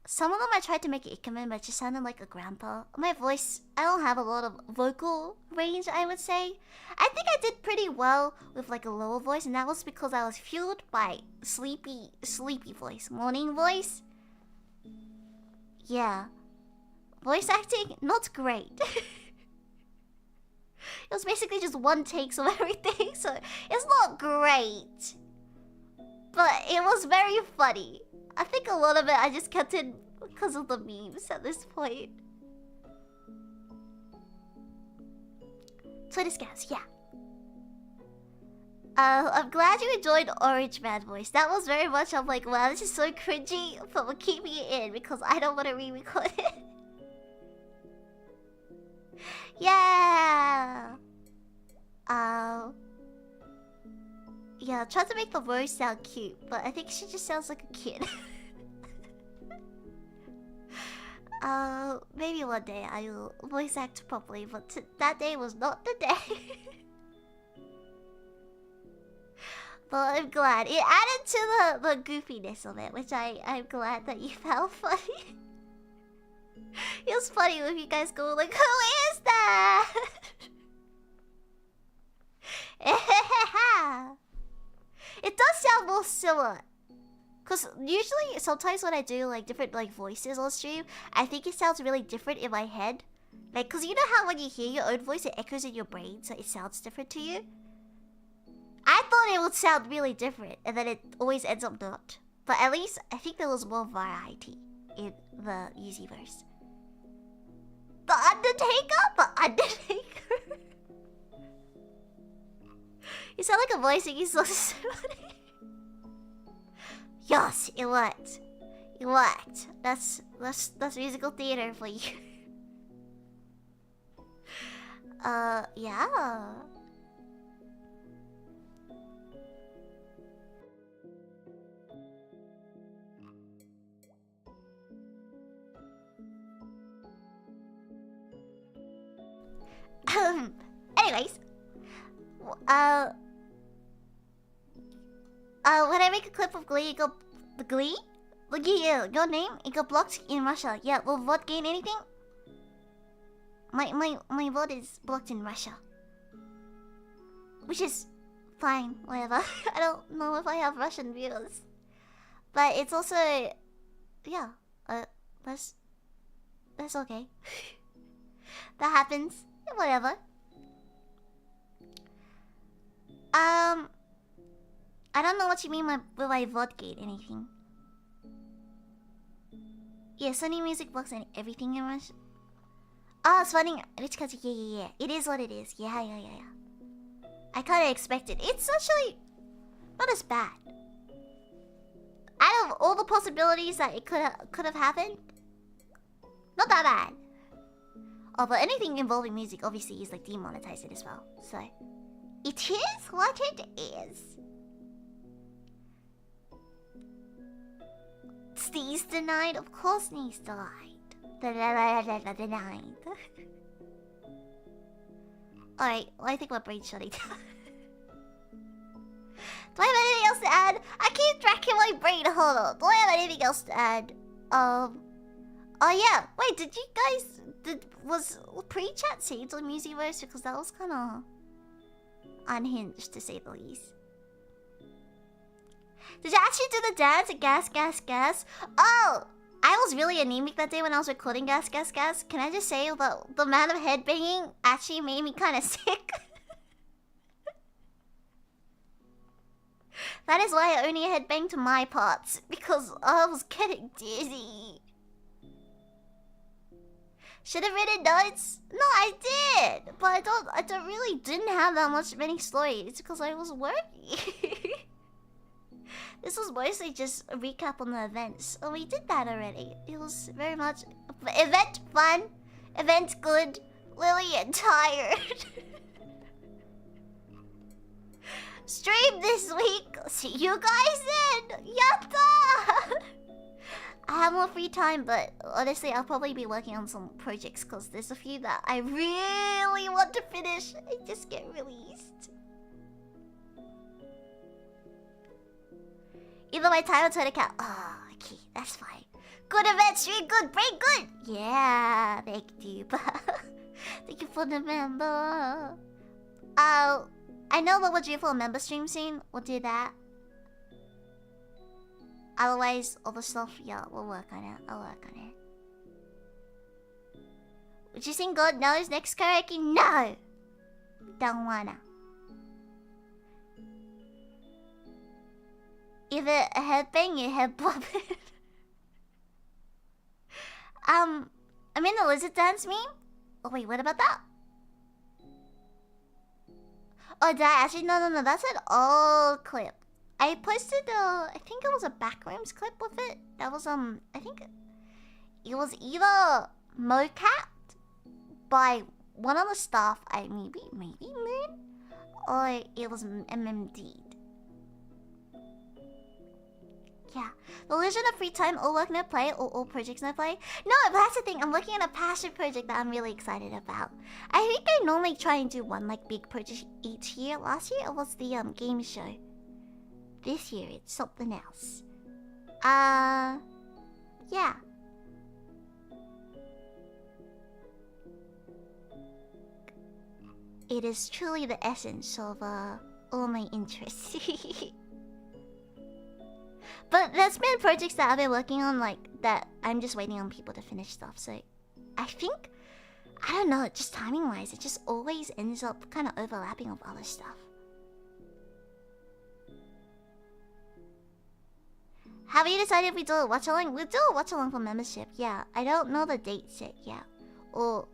S1: some of them I tried to make it Ikemen, but it just sounded like a grandpa. My voice, I don't have a lot of vocal range, I would say. I think I did pretty well with like a lower voice. And that was because I was fueled by sleepy voice. Morning voice. Yeah. Voice acting, not great. It was basically just one takes of everything, so it's not great. But it was very funny. I think a lot of it I just kept in because of the memes at this point. Twitter scams, yeah. I'm glad you enjoyed Orange Man voice. That was very much, I'm like, wow, this is so cringy, but we're keeping it in because I don't want to re-record it. Yeah. Yeah, try to make the voice sound cute, but I think she just sounds like a kid. Maybe one day I will voice act properly, but that day was not the day. But I'm glad. It added to the goofiness of it, which I'm glad that you found funny. It was funny when you guys go like, who is that? It does sound more similar. Cause usually, sometimes when I do like different like voices on stream, I think it sounds really different in my head. Like, cause you know how when you hear your own voice, it echoes in your brain, so it sounds different to you? I thought it would sound really different, and then it always ends up not. But at least, I think there was more variety in the Musiverse. The Undertaker? The Undertaker? You sound like a voice and you so funny. Yes, it was. What? That's musical theater for you. Yeah. Anyways, when I make a clip of Glee, it go Glee? Yeah, your name, it got blocked in Russia. Yeah, will vote gain anything? My vote is blocked in Russia, which is fine. Whatever. I don't know if I have Russian viewers, but it's also, yeah. That's okay. That happens. Whatever. I don't know what you mean by will I vote gate anything. Yeah, Sony Music blocks and everything in Russia. Oh, it's funny. Rich Kazi, yeah. It is what it is. Yeah. I kinda expected. It's actually not as bad. Out of all the possibilities that it could have happened, not that bad. Oh, but anything involving music obviously is like demonetized as well. So it is what it is. Steve's denied? Of course Steve's denied. Denied. Alright, well, I think my brain's shutting down. Do I have anything else to add? I keep tracking my brain. Hold on. Do I have anything else to add? Oh yeah. Wait, did you guys... Was pre-chat saved on Musiverse? Because that was kind of unhinged, to say the least. Did you actually do the dance at gas? Oh! I was really anemic that day when I was recording gas. Can I just say that the amount of headbanging actually made me kind of sick? That is why I only headbanged to my parts, because I was getting dizzy. Should have written notes? No, I did, but I didn't have that many stories because I was working. This was mostly just a recap on the events. Oh, we did that already. It was very much event fun, event good, Lillian tired. Stream this week. See you guys then. Yatta! I have more free time, but honestly, I'll probably be working on some projects because there's a few that I really want to finish and just get released. Either my time or Twitter account. Oh, okay, that's fine. Good event, stream good, break good. Yeah, thank you. Thank you for the member. I know what we'll do for a member stream soon. We'll do that. Otherwise, all the stuff, yeah, we'll work on it. I'll work on it. Would you sing God Knows next karaoke? No! Don't wanna. If it a headbang, you head bob it. I'm in the lizard dance meme? Oh wait, what about that? Oh, that actually no, that's an old clip. I posted I think it was a backrooms clip with it. That was I think it was either mocapped by one of the staff at maybe Moon, or it was MMD'd. Yeah, the illusion of free time, all work no play, or all projects no play. No, but that's the thing. I'm working on a passion project that I'm really excited about. I think I normally try and do one like big project each year. Last year it was the game show. This year it's something else. Yeah. It is truly the essence of all my interests. But there's been projects that I've been working on like that I'm just waiting on people to finish stuff. So I think, I don't know, just timing wise, it just always ends up kind of overlapping with other stuff. Have you decided if we do a watch along? We'll do a watch along for membership, yeah. I don't know the dates yet, yeah. Or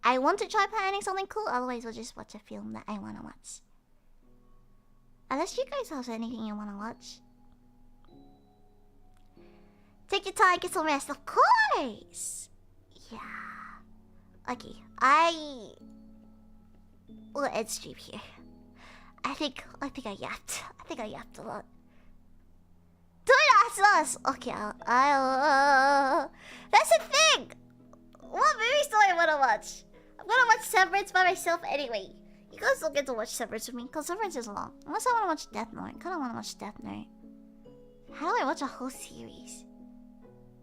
S1: I want to try planning something cool, otherwise we'll just watch a film that I want to watch. Unless you guys have anything you want to watch. take your time, get some rest, of course. Yeah. Okay, we'll end stream here. I think I yapped. I yapped a lot. Don't ask us. Okay, I'll that's the thing. What movies do I want to watch? I'm gonna watch Severance by myself anyway. You guys don't get to watch Severance with me because Severance is long. Unless I want to watch Death Note. I kind of want to watch Death Note. How do I watch a whole series?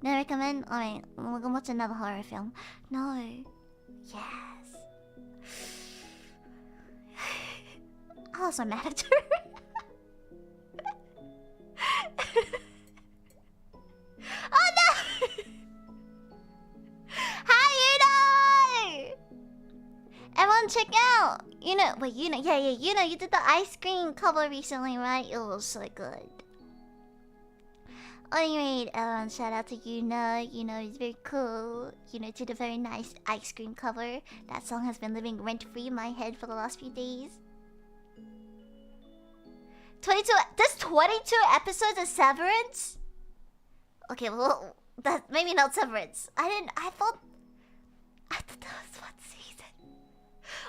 S1: No recommend? Alright, we're gonna watch another horror film. No. Yes. I lost my manager. Oh no! How you know? Everyone check out! Wait, yeah, you did the ice cream cover recently, right? It was so good. Anyway, shout out to Yuna. It's very cool. Did a very nice ice cream cover. That song has been living rent-free in my head for the last few days. 22. There's 22 episodes of Severance? Okay, well, that maybe not Severance. I thought that was one season.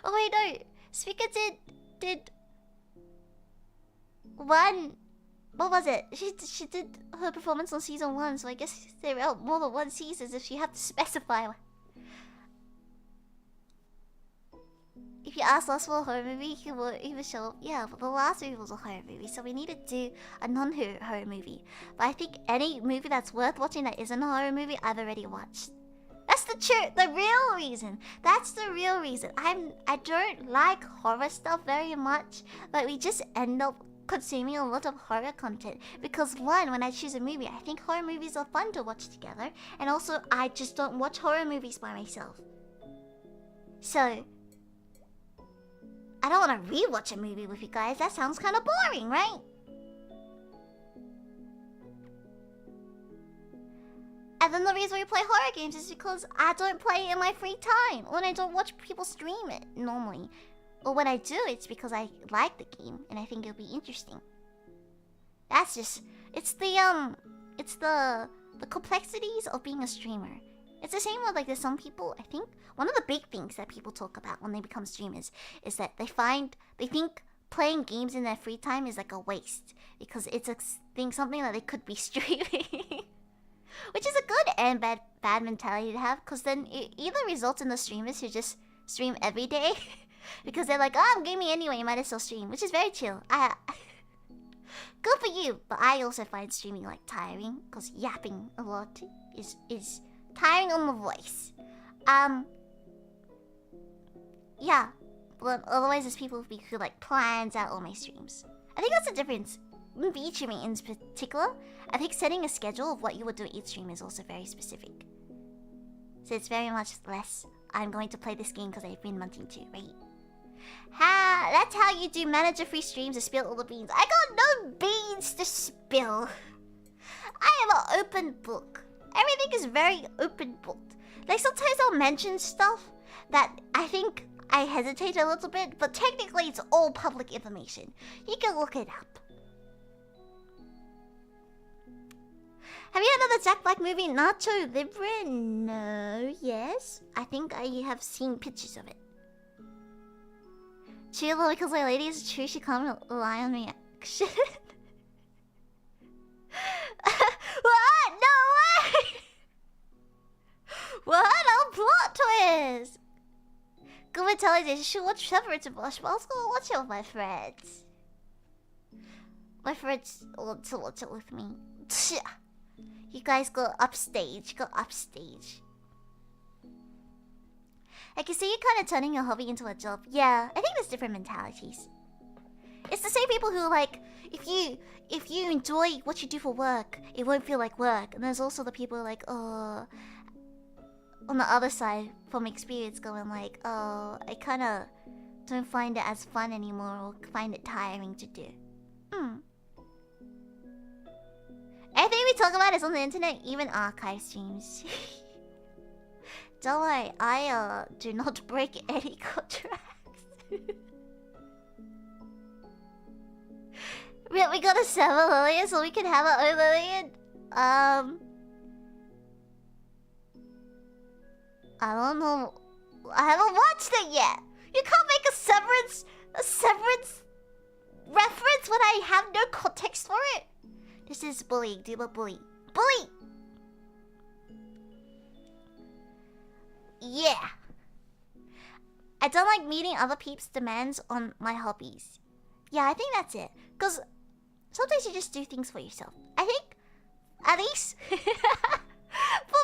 S1: Oh wait, no. Speaker did one. What was it? She did her performance on season 1, so I guess they're out more than one season if you have to specify. If you ask us for a horror movie, he would show up. Yeah, but the last movie was a horror movie, so we needed to do a non-horror movie. But I think any movie that's worth watching that isn't a horror movie, I've already watched. That's the real reason. That's the real reason. I don't like horror stuff very much, but we just end up consuming a lot of horror content because one, when I choose a movie, I think horror movies are fun to watch together, and also I just don't watch horror movies by myself. So I don't want to rewatch a movie with you guys. That sounds kind of boring, right? And then the reason we play horror games is because I don't play it in my free time, when I don't watch people stream it normally. Or when I do, it's because I like the game and I think it'll be interesting. That's just it's the complexities of being a streamer. It's the same with like there's some people, I think one of the big things that people talk about when they become streamers is that they think playing games in their free time is like a waste because it's something that they could be streaming. Which is a good and bad mentality to have, because then it either results in the streamers who just stream every day because they're like, oh, I'm gaming anyway, you might as well stream, which is very chill. Good for you, but I also find streaming like tiring because yapping a lot is tiring on the voice. Yeah, but otherwise there's people who like plans out all my streams. I think that's the difference. VTubing streaming in particular, I think setting a schedule of what you would do each stream is also very specific. So it's very much less, I'm going to play this game because I've been wanting to, right? That's how you do manager-free streams to spill all the beans. I got no beans to spill. I am an open book. Everything is very open booked. Like sometimes I'll mention stuff that I think I hesitate a little bit, but technically it's all public information. You can look it up. Have you heard of the Jack Black movie Nacho Libre? No. Yes? I think I have seen pictures of it. Chill because my lady is true, she can't rely on reaction. What? No way! What? A plot twist! Good intelligence, you should watch Severance and Blush, but I was gonna watch it with my friends. My friends want to watch it with me. You guys go upstage, I can see you kind of turning your hobby into a job. Yeah, I think there's different mentalities. It's the same people who like, if you enjoy what you do for work, it won't feel like work. And there's also the people like, oh, on the other side from experience going like, oh, I kind of don't find it as fun anymore or find it tiring to do. Everything we talk about is on the internet, even archive streams. Don't worry, I do not break any contracts. We gotta sell Lillian so we can have our own Lillian. I don't know. I haven't watched it yet. You can't make a severance reference when I have no context for it. This is bullying. Do a bully. Bully! Yeah. I don't like meeting other people's demands on my hobbies. Yeah, I think that's it. Because sometimes you just do things for yourself. I think, at least, for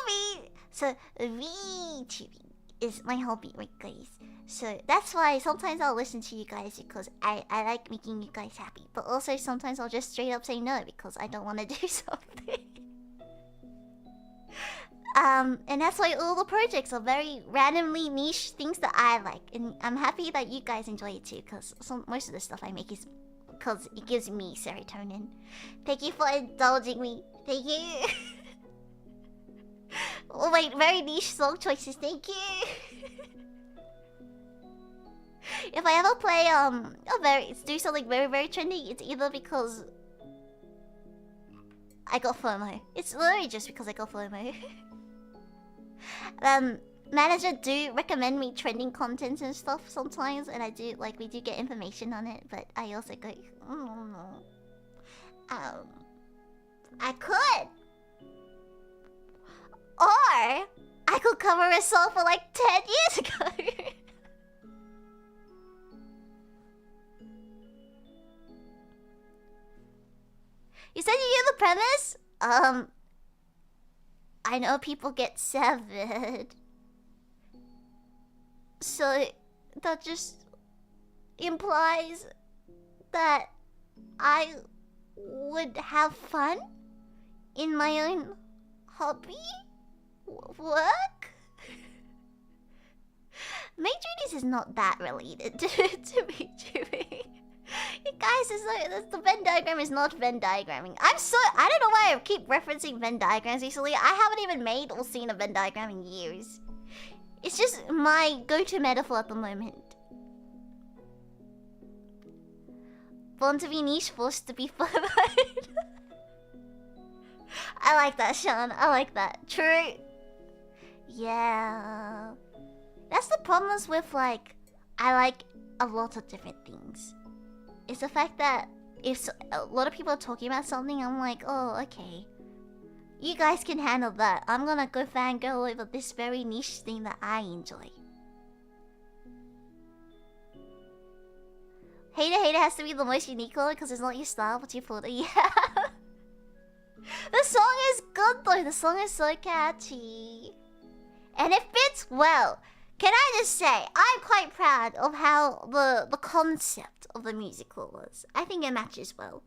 S1: me, so VTubing is my hobby, right, guys? So that's why sometimes I'll listen to you guys because I like making you guys happy. But also sometimes I'll just straight up say no because I don't want to do something. And that's why all the projects are very randomly niche things that I like. And I'm happy that you guys enjoy it too because most of the stuff I make is because it gives me serotonin. Thank you for indulging me. Thank you. Oh wait, very niche song choices. Thank you. If I ever play do something very very trendy, it's either because I got FOMO. It's literally just because I got FOMO. Manager do recommend me trending content and stuff sometimes, and I do we do get information on it, but I also go, I could, or I could cover a song for 10 years ago. You said you knew the premise? I know people get severed. So that just implies that I would have fun in my own hobby? Work? Maid duties is not that related to me doing. You guys, the Venn diagram is not Venn diagramming. I don't know why I keep referencing Venn diagrams recently. I haven't even made or seen a Venn diagram in years. It's just my go-to metaphor at the moment. Born to be niche, forced to be fun. I like that, Sean. I like that. True. Yeah. That's the problems with I like a lot of different things. It's the fact that if a lot of people are talking about something, I'm like, oh, okay. You guys can handle that. I'm gonna go fangirl over this very niche thing that I enjoy. Hater has to be the most unique one because it's not your style, but your photo. Yeah. The song is good though. The song is so catchy. And it fits well. Can I just say, I'm quite proud of how the concept of the musical was. I think it matches well.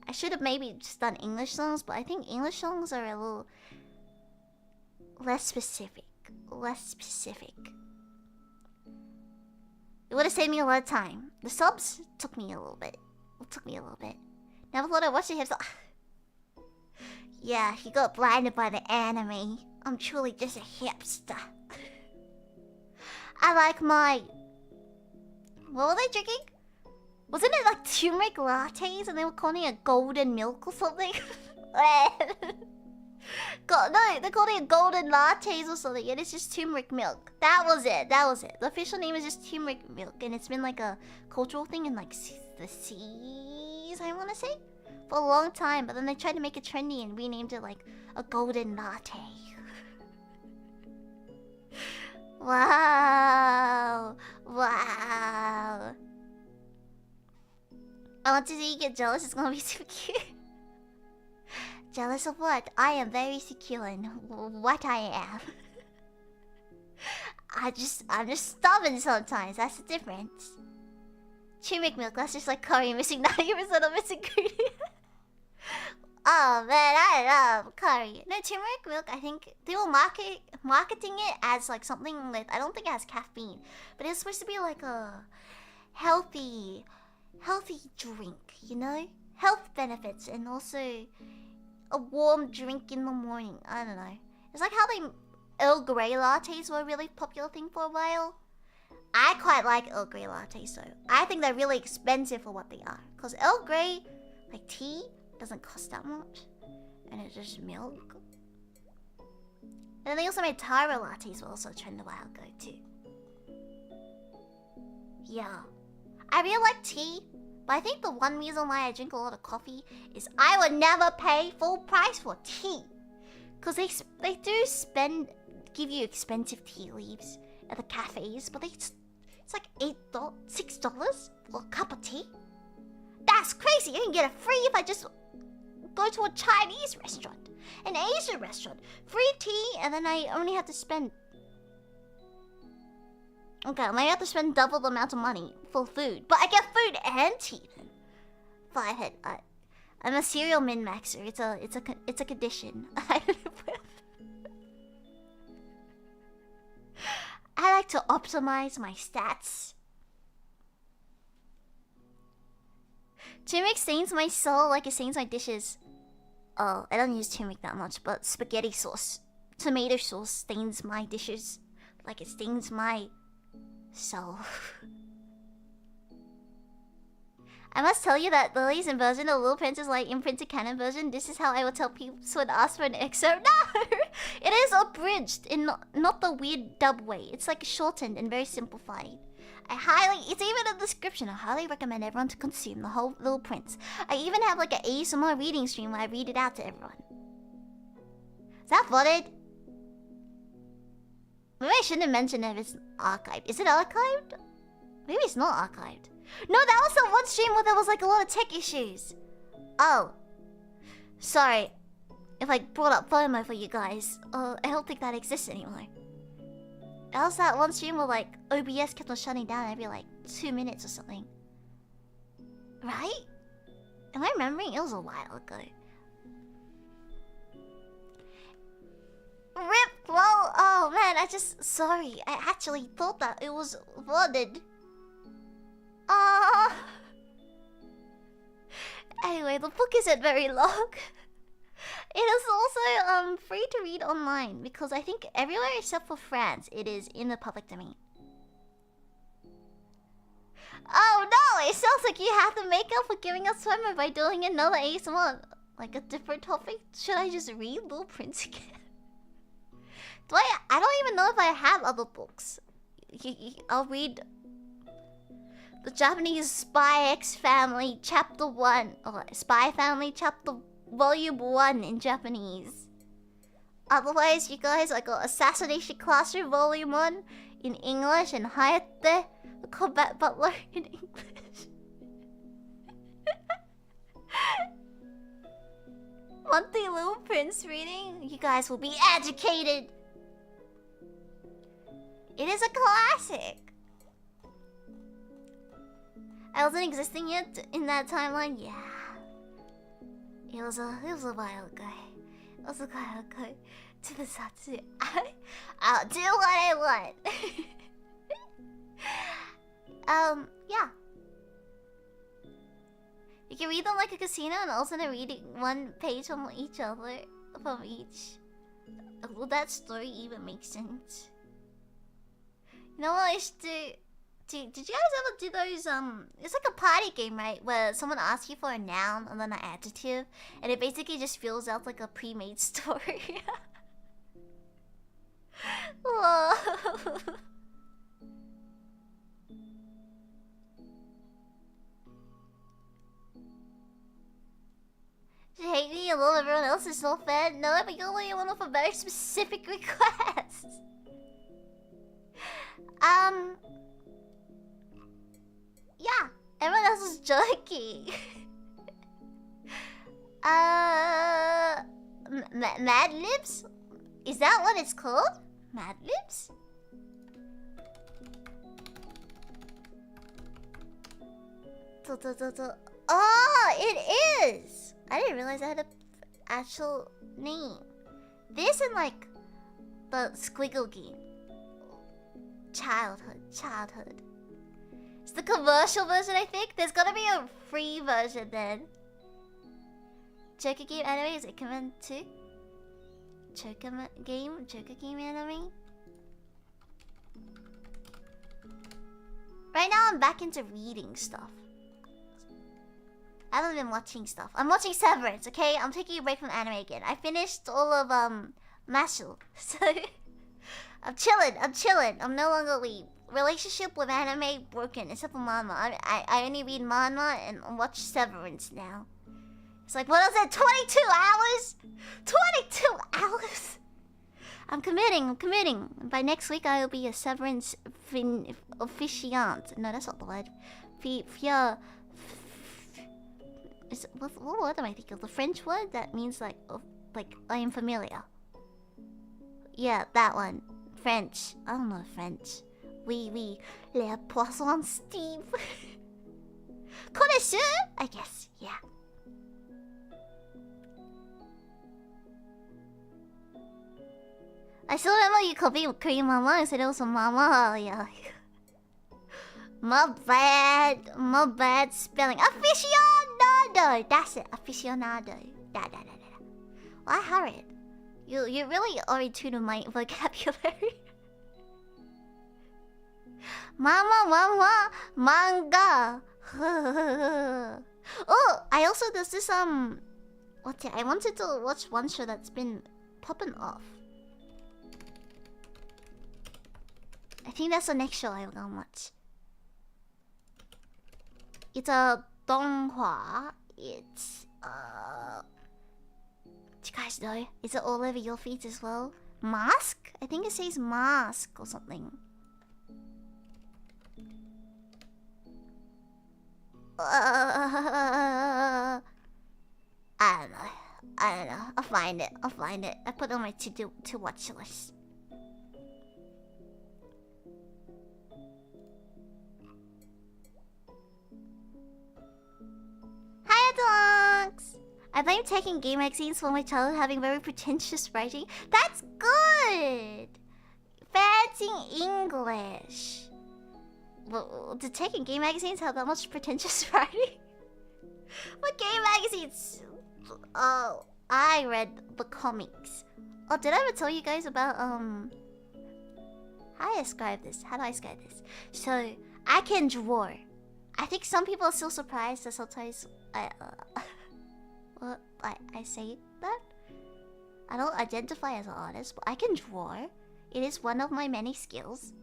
S1: I should have maybe just done English songs, but I think English songs are a little less specific. It would have saved me a lot of time. The subs took me a little bit. Never thought I'd watch the hips. Yeah, he got blinded by the anime. I'm truly just a hipster. I like my... What were they drinking? Wasn't it turmeric lattes and they were calling it golden milk or something? No, they called it golden lattes or something and it's just turmeric milk. That was it. The official name is just turmeric milk and it's been a cultural thing in the seas, I want to say, for a long time. But then they tried to make it trendy and renamed it a golden latte. Wow. I want to see you get jealous. It's gonna be so cute. Jealous of what? I am very secure in what I am. I'm just stubborn sometimes. That's the difference. Turmeric milk. That's just curry missing 90% of its ingredient. Oh man, I love curry. No, turmeric milk, I think they were marketing it as something with, I don't think it has caffeine, but it's supposed to be a healthy drink, you know? Health benefits and also a warm drink in the morning. I don't know. It's like how Earl Grey lattes were a really popular thing for a while. I quite like Earl Grey lattes though. I think they're really expensive for what they are. Because Earl Grey, tea, doesn't cost that much. And it's just milk. And then they also made taro lattes, were also a trend a while ago too. Yeah. I really like tea, but I think the one reason why I drink a lot of coffee is I would never pay full price for tea. Because they do give you expensive tea leaves at the cafes, but it's like $6 for a cup of tea. That's crazy. You can get it free if I just go to a Chinese restaurant, an Asian restaurant, free tea, and then I only have to spend. Okay, I might have to spend double the amount of money for food, but I get food and tea then. But I'm a serial min-maxer. It's a condition. I like to optimize my stats. Turmeric stains my soul like it stains my dishes. Oh, I don't use turmeric that much, but spaghetti sauce, tomato sauce stains my dishes like it stains my soul. I must tell you that the Lillian version of Little Prince is like imprinted canon version. This is how I would tell people when asked for an excerpt. No! It is abridged in not the weird dub way. It's like shortened and very simplified. It's even a description. I highly recommend everyone to consume the whole Little Prince. I even have like an ASMR reading stream where I read it out to everyone. Is that flooded? Maybe I shouldn't mention if it's archived. Is it archived? Maybe it's not archived. No, that was the one stream where there was like a lot of tech issues. Oh. Sorry. If I brought up FOMO for you guys. I don't think that exists anymore. That was that one stream where like OBS kept on shutting down every like 2 minutes or something. Right? Am I remembering? It was a while ago. RIP flow! Oh man, sorry. I actually thought that it was flooded. Anyway, the book isn't very long. It is also free to read online because I think everywhere except for France it is in the public domain. Oh no! It sounds like you have to make up for giving us swimmer by doing another ASMR. Like a different topic? Should I just read Little Prince again? I don't even know if I have other books. I'll read the Japanese Spy X Family Chapter 1. Or Spy Family Chapter Volume 1 in Japanese. Otherwise, you guys, I got Assassination Classroom Volume 1 in English and Hayate, the Combat Butler in English. Monthly Little Prince reading. You guys will be educated. It is a classic. I wasn't existing yet in that timeline. Yeah, it was a while ago. It was a while ago. To the Zatsu, I'll do what I want. Yeah. You can read them like a casino and also reading one page from each other, from each. Will that story even make sense? You know what I used to do? Did you guys ever do those, it's like a party game, right? Where someone asks you for a noun and then an adjective, and it basically just fills out like a pre-made story. Whoa. You hate me and love everyone else is so fair? No, but you're only one of a very specific request. Yeah, everyone else is joking. Mad Libs? Is that what it's called? Mad Libs? Oh, it is! I didn't realize I had an actual name. This and like the Squiggle game. Childhood. It's the commercial version, I think. There's gotta be a free version then. Joker game anime is Ikemen 2? Joker game anime? Right now I'm back into reading stuff. I haven't been watching stuff. I'm watching Severance, okay? I'm taking a break from anime again. I finished all of Mashu. So I'm chilling. I'm no longer weeb. Relationship with anime broken, except for manga. I only read manga and watch Severance now. It's like, what is it? 22 hours? 22 hours? I'm committing. By next week, I will be a Severance officiant. No, that's not the word. What word am I thinking of? The French word that means like I am familiar. Yeah, that one. French. I don't know French. Oui, les poissons Steve. Connaisseur? I guess, yeah. I still remember you copied Korean mama and said it was a mama. Yeah. My bad spelling. Aficionado! That's it, aficionado. Da. Well, I heard it. You really are in tune with my vocabulary. Mama, manga. Oh, I also there's this what's it? I wanted to watch one show that's been popping off. I think that's the next show I will watch. It's a donghua. It's do you guys know? Is it all over your feet as well? Mask? I think it says mask or something. I don't know. I'll find it. I put it on my to watch list. Hi, dogs! I blame taking game magazines for my childhood having very pretentious writing. That's good! Fancy English. Well, did taking game magazines have that much pretentious writing? What game magazines? Oh, I read the comics. Oh, did I ever tell you guys about how do I describe this? So, I can draw. I think some people are still surprised that sometimes I say that. I don't identify as an artist, but I can draw. It is one of my many skills.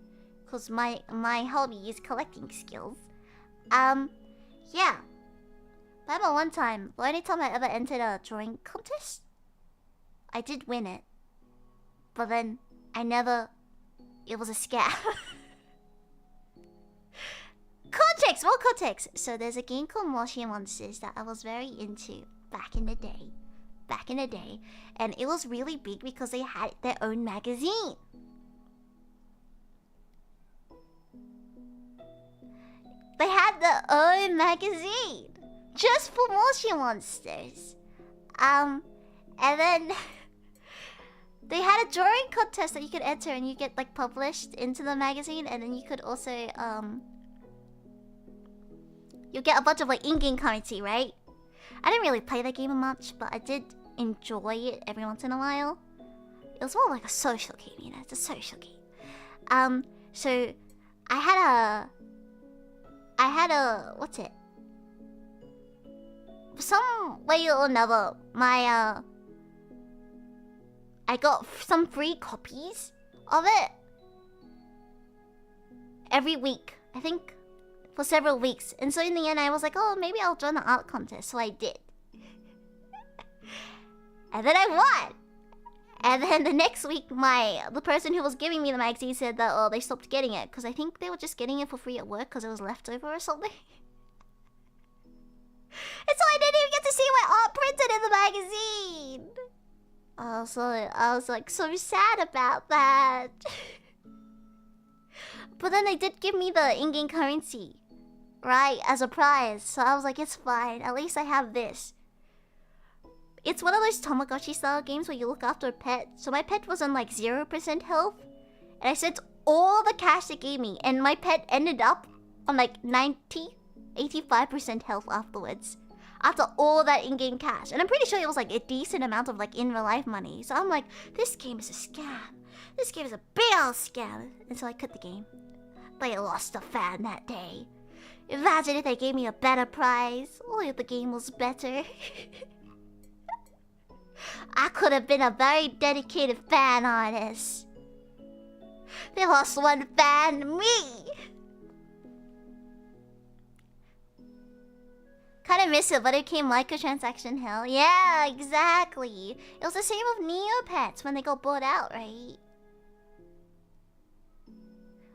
S1: Because my hobby is collecting skills. Yeah. I remember one time, the only time I ever entered a drawing contest, I did win it. But then, it was a scam. More context! So there's a game called Moshi Monsters that I was very into back in the day. And it was really big because they had their own magazine. They had their own magazine just for Moshi Monsters. And then they had a drawing contest that you could enter and you get like published into the magazine, and then you could also you get a bunch of like in-game currency, right? I didn't really play that game much, but I did enjoy it every once in a while. It was more like a social game, you know, it's a social game. So I had a what's it? Some way or another, I got some free copies of it every week, I think, for several weeks. And so in the end, I was like, oh, maybe I'll join the art contest. So I did. And then I won. And then the next week, the person who was giving me the magazine said that they stopped getting it because I think they were just getting it for free at work because it was leftover or something. And so I didn't even get to see my art printed in the magazine. So I was like so sad about that. But then they did give me the in-game currency, right, as a prize. So I was like, it's fine. At least I have this. It's one of those Tamagotchi style games where you look after a pet. So my pet was on like 0% health. And I sent all the cash they gave me. And my pet ended up on like 85% health afterwards. After all that in-game cash. And I'm pretty sure it was like a decent amount of like in real life money. So I'm like, this game is a scam. This game is a big old scam. And so I quit the game. But I lost a fan that day. Imagine if they gave me a better prize. Or if the game was better. I could have been a very dedicated fan artist. They lost one fan, me. Kinda miss it, but it became microtransaction hell. Yeah, exactly. It was the same with Neopets when they got bought out, right?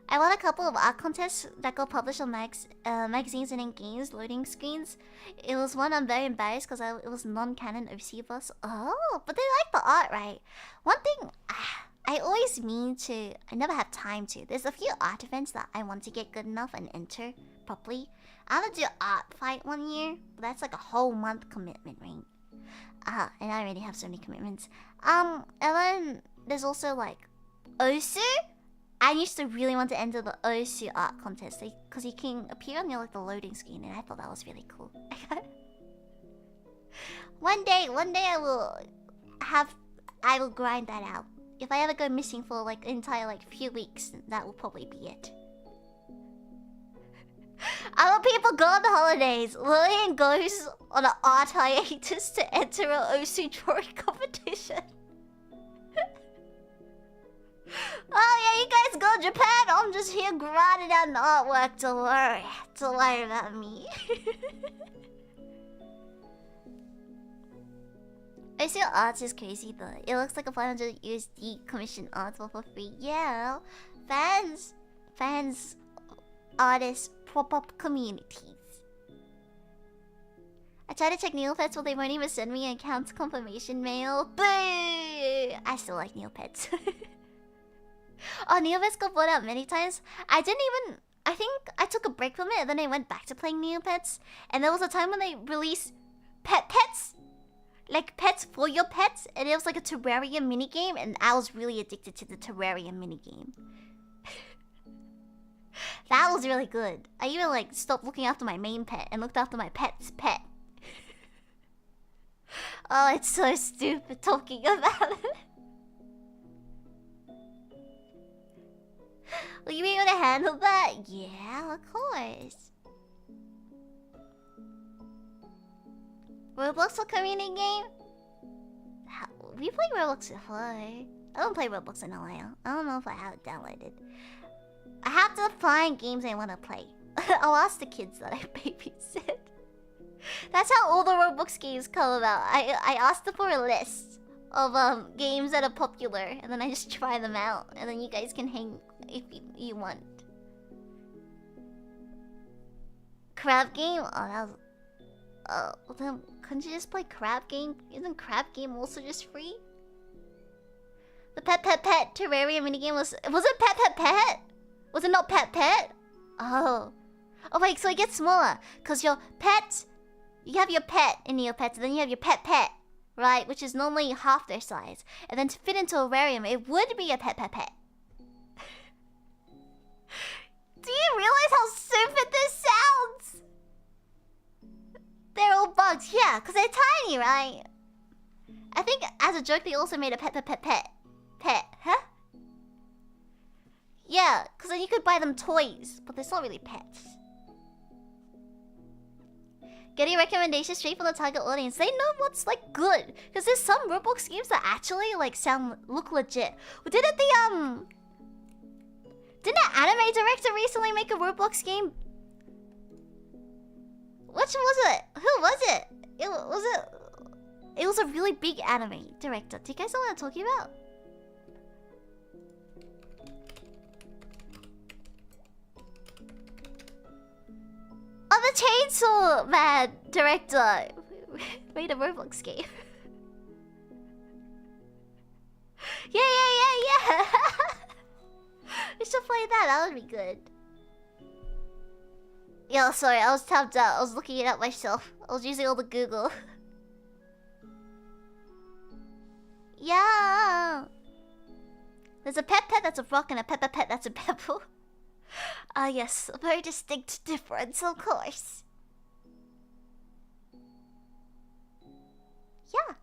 S1: I won a couple of art contests that got published on magazines and in games, loading screens. It was one I'm very embarrassed because it was non-canon Musiverse. Oh, but they like the art, right? One thing I always mean to, I never have time to. There's a few art events that I want to get good enough and enter properly. I want to do art fight one year, but that's like a whole month commitment, right? And I already have so many commitments. And then there's also like Osu. I used to really want to enter the Osu art contest because you can appear on like the loading screen, and I thought that was really cool. One day I will grind that out. If I ever go missing for like an entire like few weeks, that will probably be it. Other people go on the holidays. Lillian goes on an art hiatus to enter an Osu drawing competition. Oh yeah, you guys go to Japan. I'm just here grinding out an artwork. Don't worry about me. I see arts is crazy though. It looks like a 500 USD commission art for free. Yeah, fans, artists, pop-up communities. I tried to check Neopets, but they won't even send me an account confirmation mail. Boo! I still like Neopets. Oh, Neopets got bought out many times. I think I took a break from it and then I went back to playing Neopets. And there was a time when they released pets. Like pets for your pets. And it was like a Terraria minigame. And I was really addicted to the Terraria minigame. That was really good. I even like stopped looking after my main pet and looked after my pet's pet. Oh, it's so stupid talking about it. Will you be able to handle that? Yeah, of course. Roblox a community game? We play Roblox before. I don't play Roblox in a while. I don't know if I have it downloaded. I have to find games I want to play. I'll ask the kids that I babysit. That's how all the Roblox games come about. I asked them for a list of games that are popular, and then I just try them out, and then you guys can hang if you want. Crab game? Oh, that was... well then, couldn't you just play Crab game? Isn't Crab game also just free? The pet Terraria minigame was it pet? Was it not pet? Oh wait, so it gets smaller, cause your pet, you have your pet in Neopets, and then you have your pet, right? Which is normally half their size, and then to fit into a aquarium, it would be a pet. Do you realize how stupid this sounds? They're all bugs, yeah, cause they're tiny, right? I think as a joke, they also made a pet, huh? Yeah, cause then you could buy them toys, but they're not really pets. Getting recommendations straight from the target audience. They know what's like good, cause there's some Roblox games that actually like look legit. Didn't an anime director recently make a Roblox game? Which was it? Who was it? It was a really big anime director. Do you guys know what I'm talking about? Oh, the Chainsaw Man director made a Roblox game. Yeah. We should play that. That would be good. Yo, sorry, I was tapped out. I was looking it up myself. I was using all the Google. Yeah. There's a pet that's a rock and a pet that's a pebble. Ah, yes, a very distinct difference, of course. Yeah.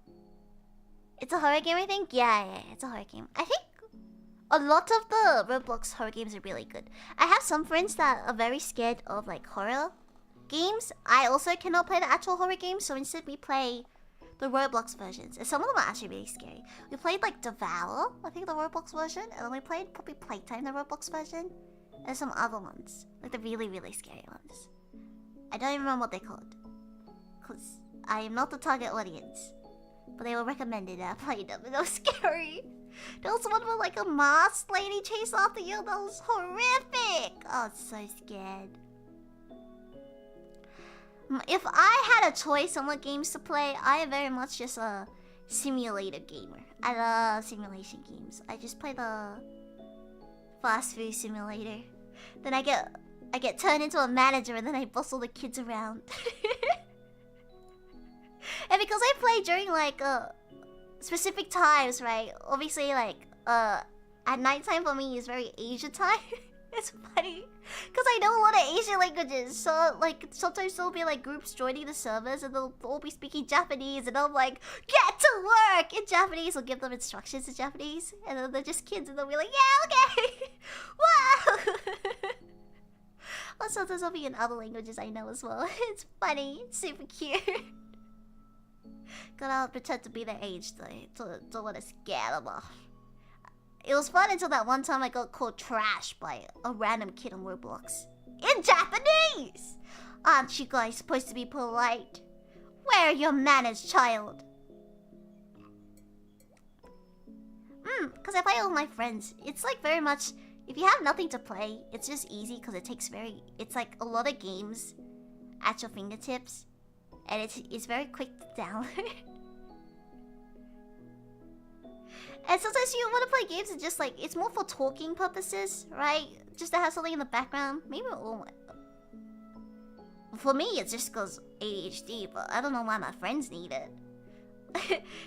S1: It's a horror game, I think? Yeah, it's a horror game. I think a lot of the Roblox horror games are really good. I have some friends that are very scared of like horror games. I also cannot play the actual horror games, so instead we play the Roblox versions, and some of them are actually really scary. We played like Devour, I think the Roblox version, and then we played Puppy Playtime, the Roblox version, and some other ones, like the really, really scary ones. I don't even remember what they're called, because I am not the target audience, but they were recommended and I played them, and it was scary. There was one where like a masked lady chased after you, that was horrific! Oh, I was so scared. If I had a choice on what games to play, I am very much just a simulator gamer. I love simulation games. I just play the fast food simulator. Then I get turned into a manager and then I boss all the kids around. And because I play during like specific times, right? Obviously like at nighttime for me is very Asia time. It's funny because I know a lot of Asian languages, so like sometimes there'll be like groups joining the servers and they'll all be speaking Japanese, and I'm like, get to work in Japanese. I'll give them instructions in Japanese, and then they're just kids and they'll be like, yeah, okay. Wow. Or sometimes I'll be in other languages I know as well. It's funny, it's super cute. Gotta pretend to be their age though, to don't want to scare them off. It was fun until that one time I got called trash by a random kid on Roblox. In Japanese! Aren't you guys supposed to be polite? Where are your manners, child? Because I play with my friends. It's like very much, if you have nothing to play, it's just easy because it's like a lot of games at your fingertips. And it's very quick to download. And sometimes you want to play games and just like, it's more for talking purposes, right? Just to have something in the background. Maybe, for me, it's just because ADHD, but I don't know why my friends need it.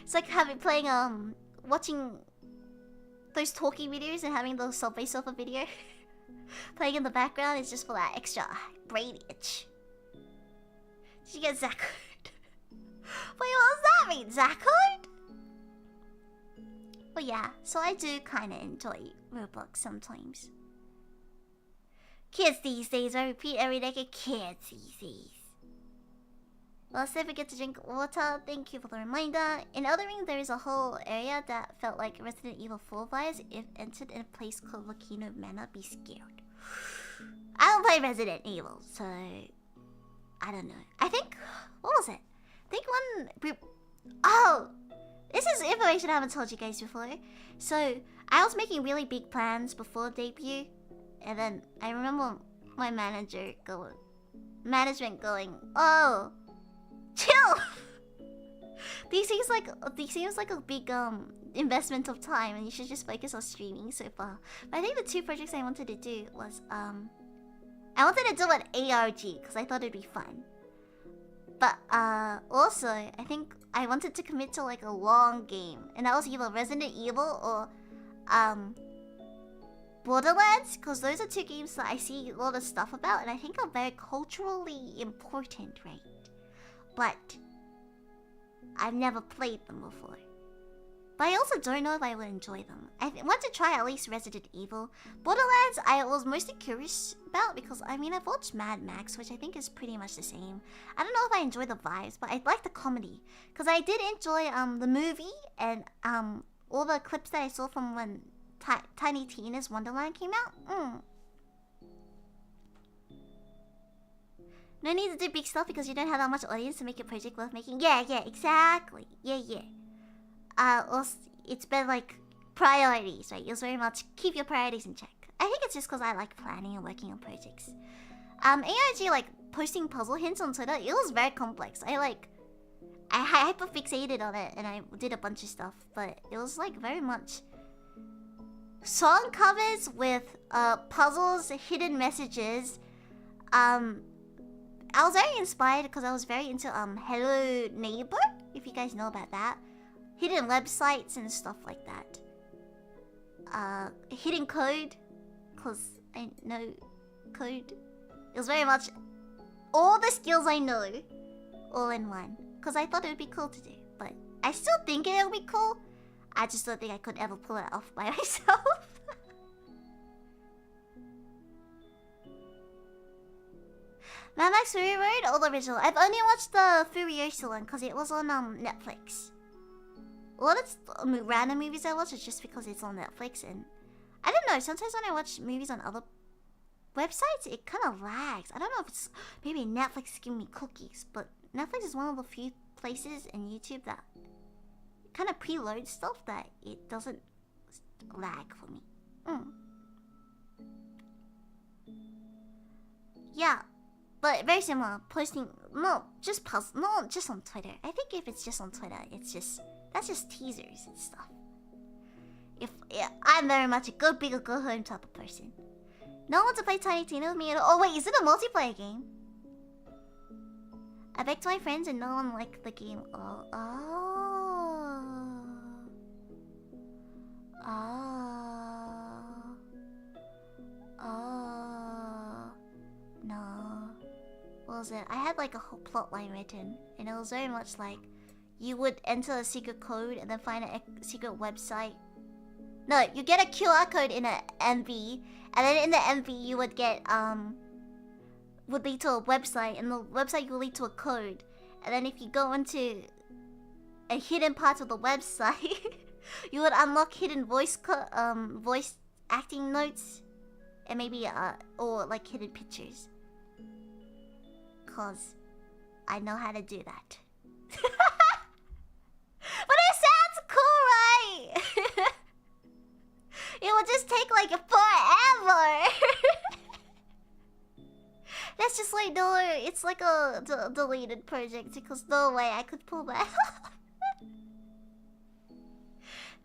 S1: It's like playing, watching those talking videos and having the Subway Surfer video. Playing in the background is just for that extra brain itch. Did you get Zaccord? Wait, what does that mean? Zaccord? But yeah, so I do kind of enjoy Roblox sometimes. Kids these days, I repeat every decade, kids these days. Well, say forget to drink water, thank you for the reminder. In Elden Ring, there is a whole area that felt like Resident Evil 4 vibes. If entered in a place called Volcano Manor, be scared. I don't play Resident Evil, so I don't know. I think, what was it? I think oh! This is information I haven't told you guys before. So, I was making really big plans before debut. And then I remember my management going, oh, chill! These seems like a big investment of time and you should just focus on streaming so far. But I think the two projects I wanted to do was, I wanted to do an ARG because I thought it'd be fun. But also, I think I wanted to commit to like a long game. And that was either Resident Evil or Borderlands. Because those are two games that I see a lot of stuff about. And I think are very culturally important, right? But I've never played them before. But I also don't know if I would enjoy them. I want to try at least Resident Evil. Borderlands, I was mostly curious about because, I mean, I've watched Mad Max, which I think is pretty much the same. I don't know if I enjoy the vibes, but I like the comedy. Because I did enjoy the movie and all the clips that I saw from when Tiny Tina's Wonderland came out. No need to do big stuff because you don't have that much audience to make your project worth making. Yeah, exactly. Yeah. Also, it's been like priorities, right? It's very much keep your priorities in check. I think it's just because I like planning and working on projects. AIG, like posting puzzle hints on Twitter, it was very complex. I hyperfixated on it and I did a bunch of stuff, but it was like very much song covers with puzzles, hidden messages. I was very inspired because I was very into Hello Neighbor, if you guys know about that. Hidden websites and stuff like that. Hidden code, because I know code. It was very much all the skills I know, all in one. Because I thought it would be cool to do. But I still think it would be cool. I just don't think I could ever pull it off by myself. Mad Max Fury Road, old original. I've only watched the Furiosa one because it was on Netflix. A lot of random movies I watch is just because it's on Netflix, and I don't know. Sometimes when I watch movies on other websites, it kind of lags. I don't know if it's maybe Netflix is giving me cookies, but Netflix is one of the few places in YouTube that kind of preloads stuff that it doesn't lag for me. Yeah, but very similar. Posting just on Twitter. I think if it's just on Twitter, that's just teasers and stuff. I'm very much a go big or go home type of person. No one wants to play Tiny Tina with me at all. Oh wait, is it a multiplayer game? I begged my friends and no one liked the game. No. What was it? I had like a whole plot line written, and it was very much like you would enter a secret code and then find a secret website. No, you get a QR code in an MV, and then in the MV you would get would lead to a website, and the website will lead to a code, and then if you go into a hidden part of the website, you would unlock hidden voice acting notes, and maybe or like hidden pictures. 'Cause I know how to do that. But it sounds cool, right? It would just take like forever. That's just like no, it's like a deleted project because no way I could pull that off.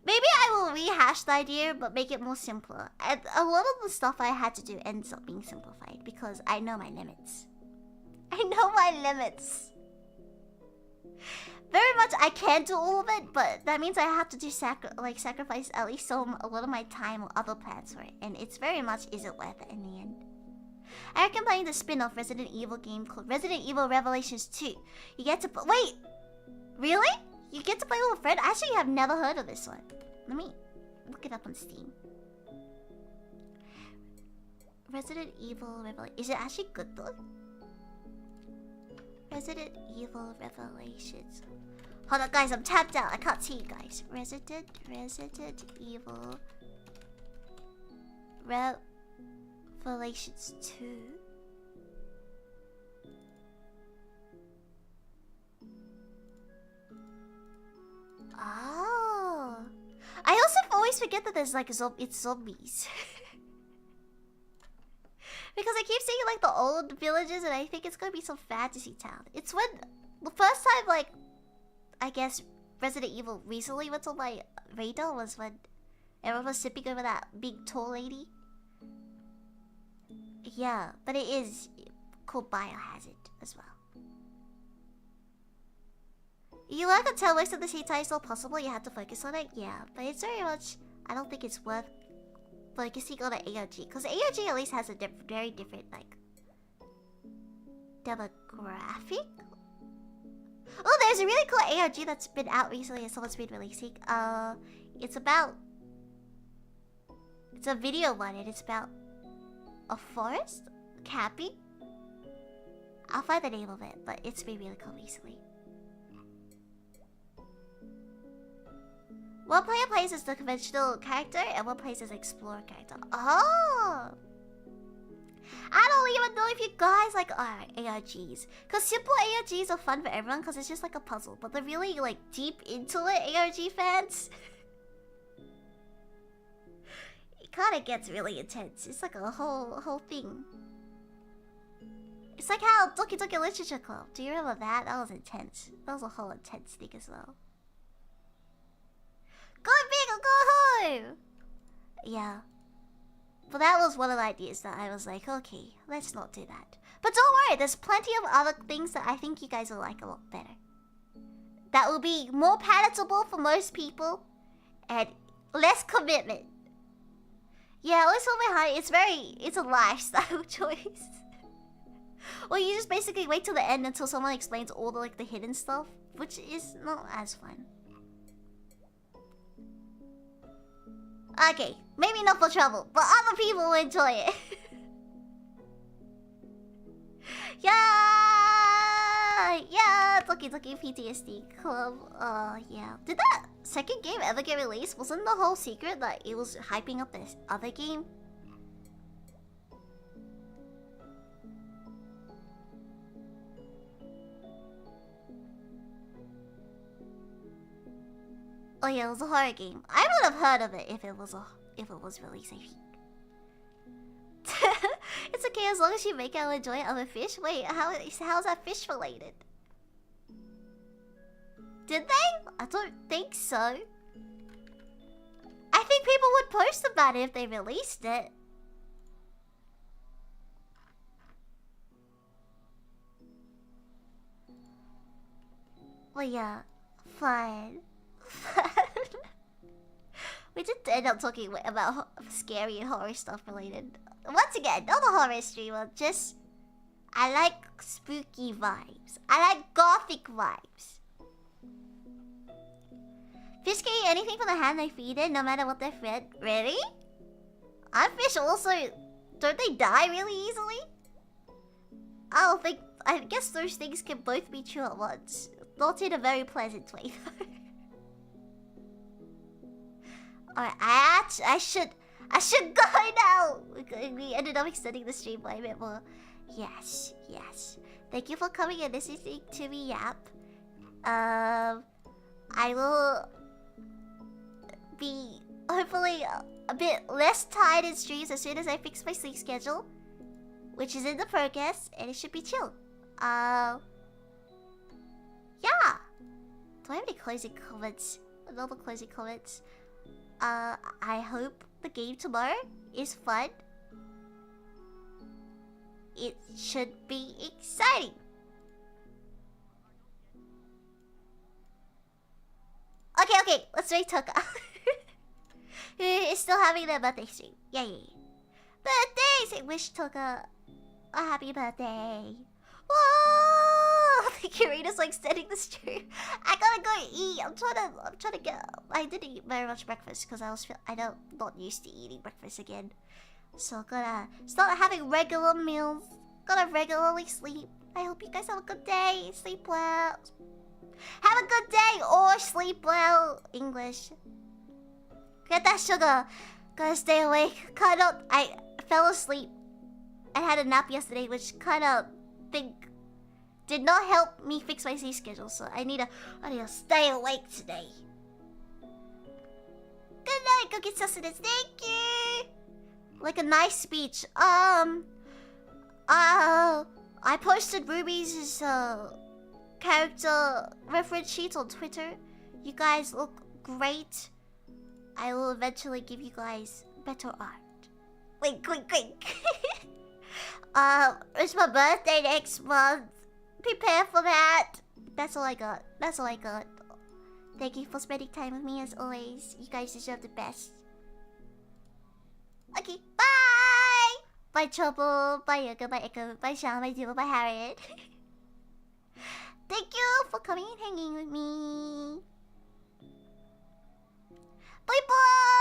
S1: Maybe I will rehash the idea but make it more simpler. And a lot of the stuff I had to do ends up being simplified because I know my limits. I know my limits. Very much I can do all of it, but that means I have to do sacrifice at least a lot of my time or other plans for it, and it's very much isn't worth it in the end. I reckon playing the spin-off Resident Evil game called Resident Evil Revelations 2. You get to wait, really? You get to play with a friend? I actually have never heard of this one. Let me look it up on Steam. Resident Evil Revelations. Is it actually good though? Resident Evil Revelations. Hold on, guys, I'm tapped out. I can't see you guys. Resident Evil Revelations 2. Oh. I also always forget that there's like it's zombies. Because I keep seeing like the old villages and I think it's gonna be some fantasy town. It's when the first time like I guess Resident Evil recently went on my radar was when everyone was sipping over that big tall lady. Yeah, but it is called Biohazard as well. You like a tell most of the sheets are still possible, you have to focus on it, yeah. But it's very much I don't think it's worth focusing on an ARG, because ARG at least has a very different like demographic. Oh, there's a really cool ARG that's been out recently and someone's been releasing. It's a video one and it's about a forest camping. I'll find the name of it, but it's been really cool recently. One player plays as the conventional character and one plays as explorer character. Oh! I don't even know if you guys like ARGs. Because simple ARGs are fun for everyone because it's just like a puzzle. But the really like deep into it ARG fans, it kind of gets really intense. It's like a whole thing. It's like how Doki Doki Literature Club. Do you remember that? That was intense. That was a whole intense thing as well. Go big or go home! Yeah. But that was one of the ideas that I was like, okay, let's not do that. But don't worry, there's plenty of other things that I think you guys will like a lot better. That will be more palatable for most people and less commitment. Yeah, Little Behind, it's a lifestyle choice. Or you just basically wait till the end until someone explains all the like the hidden stuff, which is not as fun. Okay, maybe not for trouble, but other people will enjoy it. Yeah, Doki Doki PTSD Club. Yeah. Did that second game ever get released? Wasn't the whole secret that it was hyping up this other game? Oh yeah, it was a horror game. I would have heard of it if it was released, I think. It's okay as long as you make out enjoy other fish. Wait, how's that fish related? Did they? I don't think so. I think people would post about it if they released it. Well, yeah, fun. We did end up talking about scary and horror stuff related. Once again, not a horror streamer, just I like spooky vibes. I like gothic vibes. Fish can eat anything from the hand they feed it, no matter what they're fed. Really? Aren't fish also... Don't they die really easily? I guess those things can both be true at once. Not in a very pleasant way though. Alright, I should go now! We ended up extending the stream by a bit more. Yes. Thank you for coming and listening to me yap. I will be hopefully a bit less tired in streams as soon as I fix my sleep schedule, which is in the progress, and it should be chill. Yeah. Do I have any closing comments? Another closing comments. I hope the game tomorrow is fun. It should be exciting. Okay, let's wait Toka. Who is still having their birthday stream. Yay. Birthdays! I wish Toka a happy birthday. Whoa! The curator's like extending the stream. I gotta go eat. I'm trying to get. I didn't eat very much breakfast because not used to eating breakfast again. So gotta start having regular meals. Gotta regularly sleep. I hope you guys have a good day. Sleep well. Have a good day or sleep well. English. Get that sugar. Gotta stay awake. I fell asleep. I had a nap yesterday, which did not help me fix my sleep schedule. So I need to stay awake today. Good night, Cookie Sustenance. Thank you. Like a nice speech. I posted Ruby's character reference sheets on Twitter. You guys look great. I will eventually give you guys better art. Wink. It's my birthday next month. Prepare for that. That's all I got. Thank you for spending time with me as always. You guys deserve the best. Okay, bye! Bye Trouble, bye Yoga, bye Echo, bye Sean, bye Duo, bye Harriet. Thank you for coming and hanging with me. Bye bye!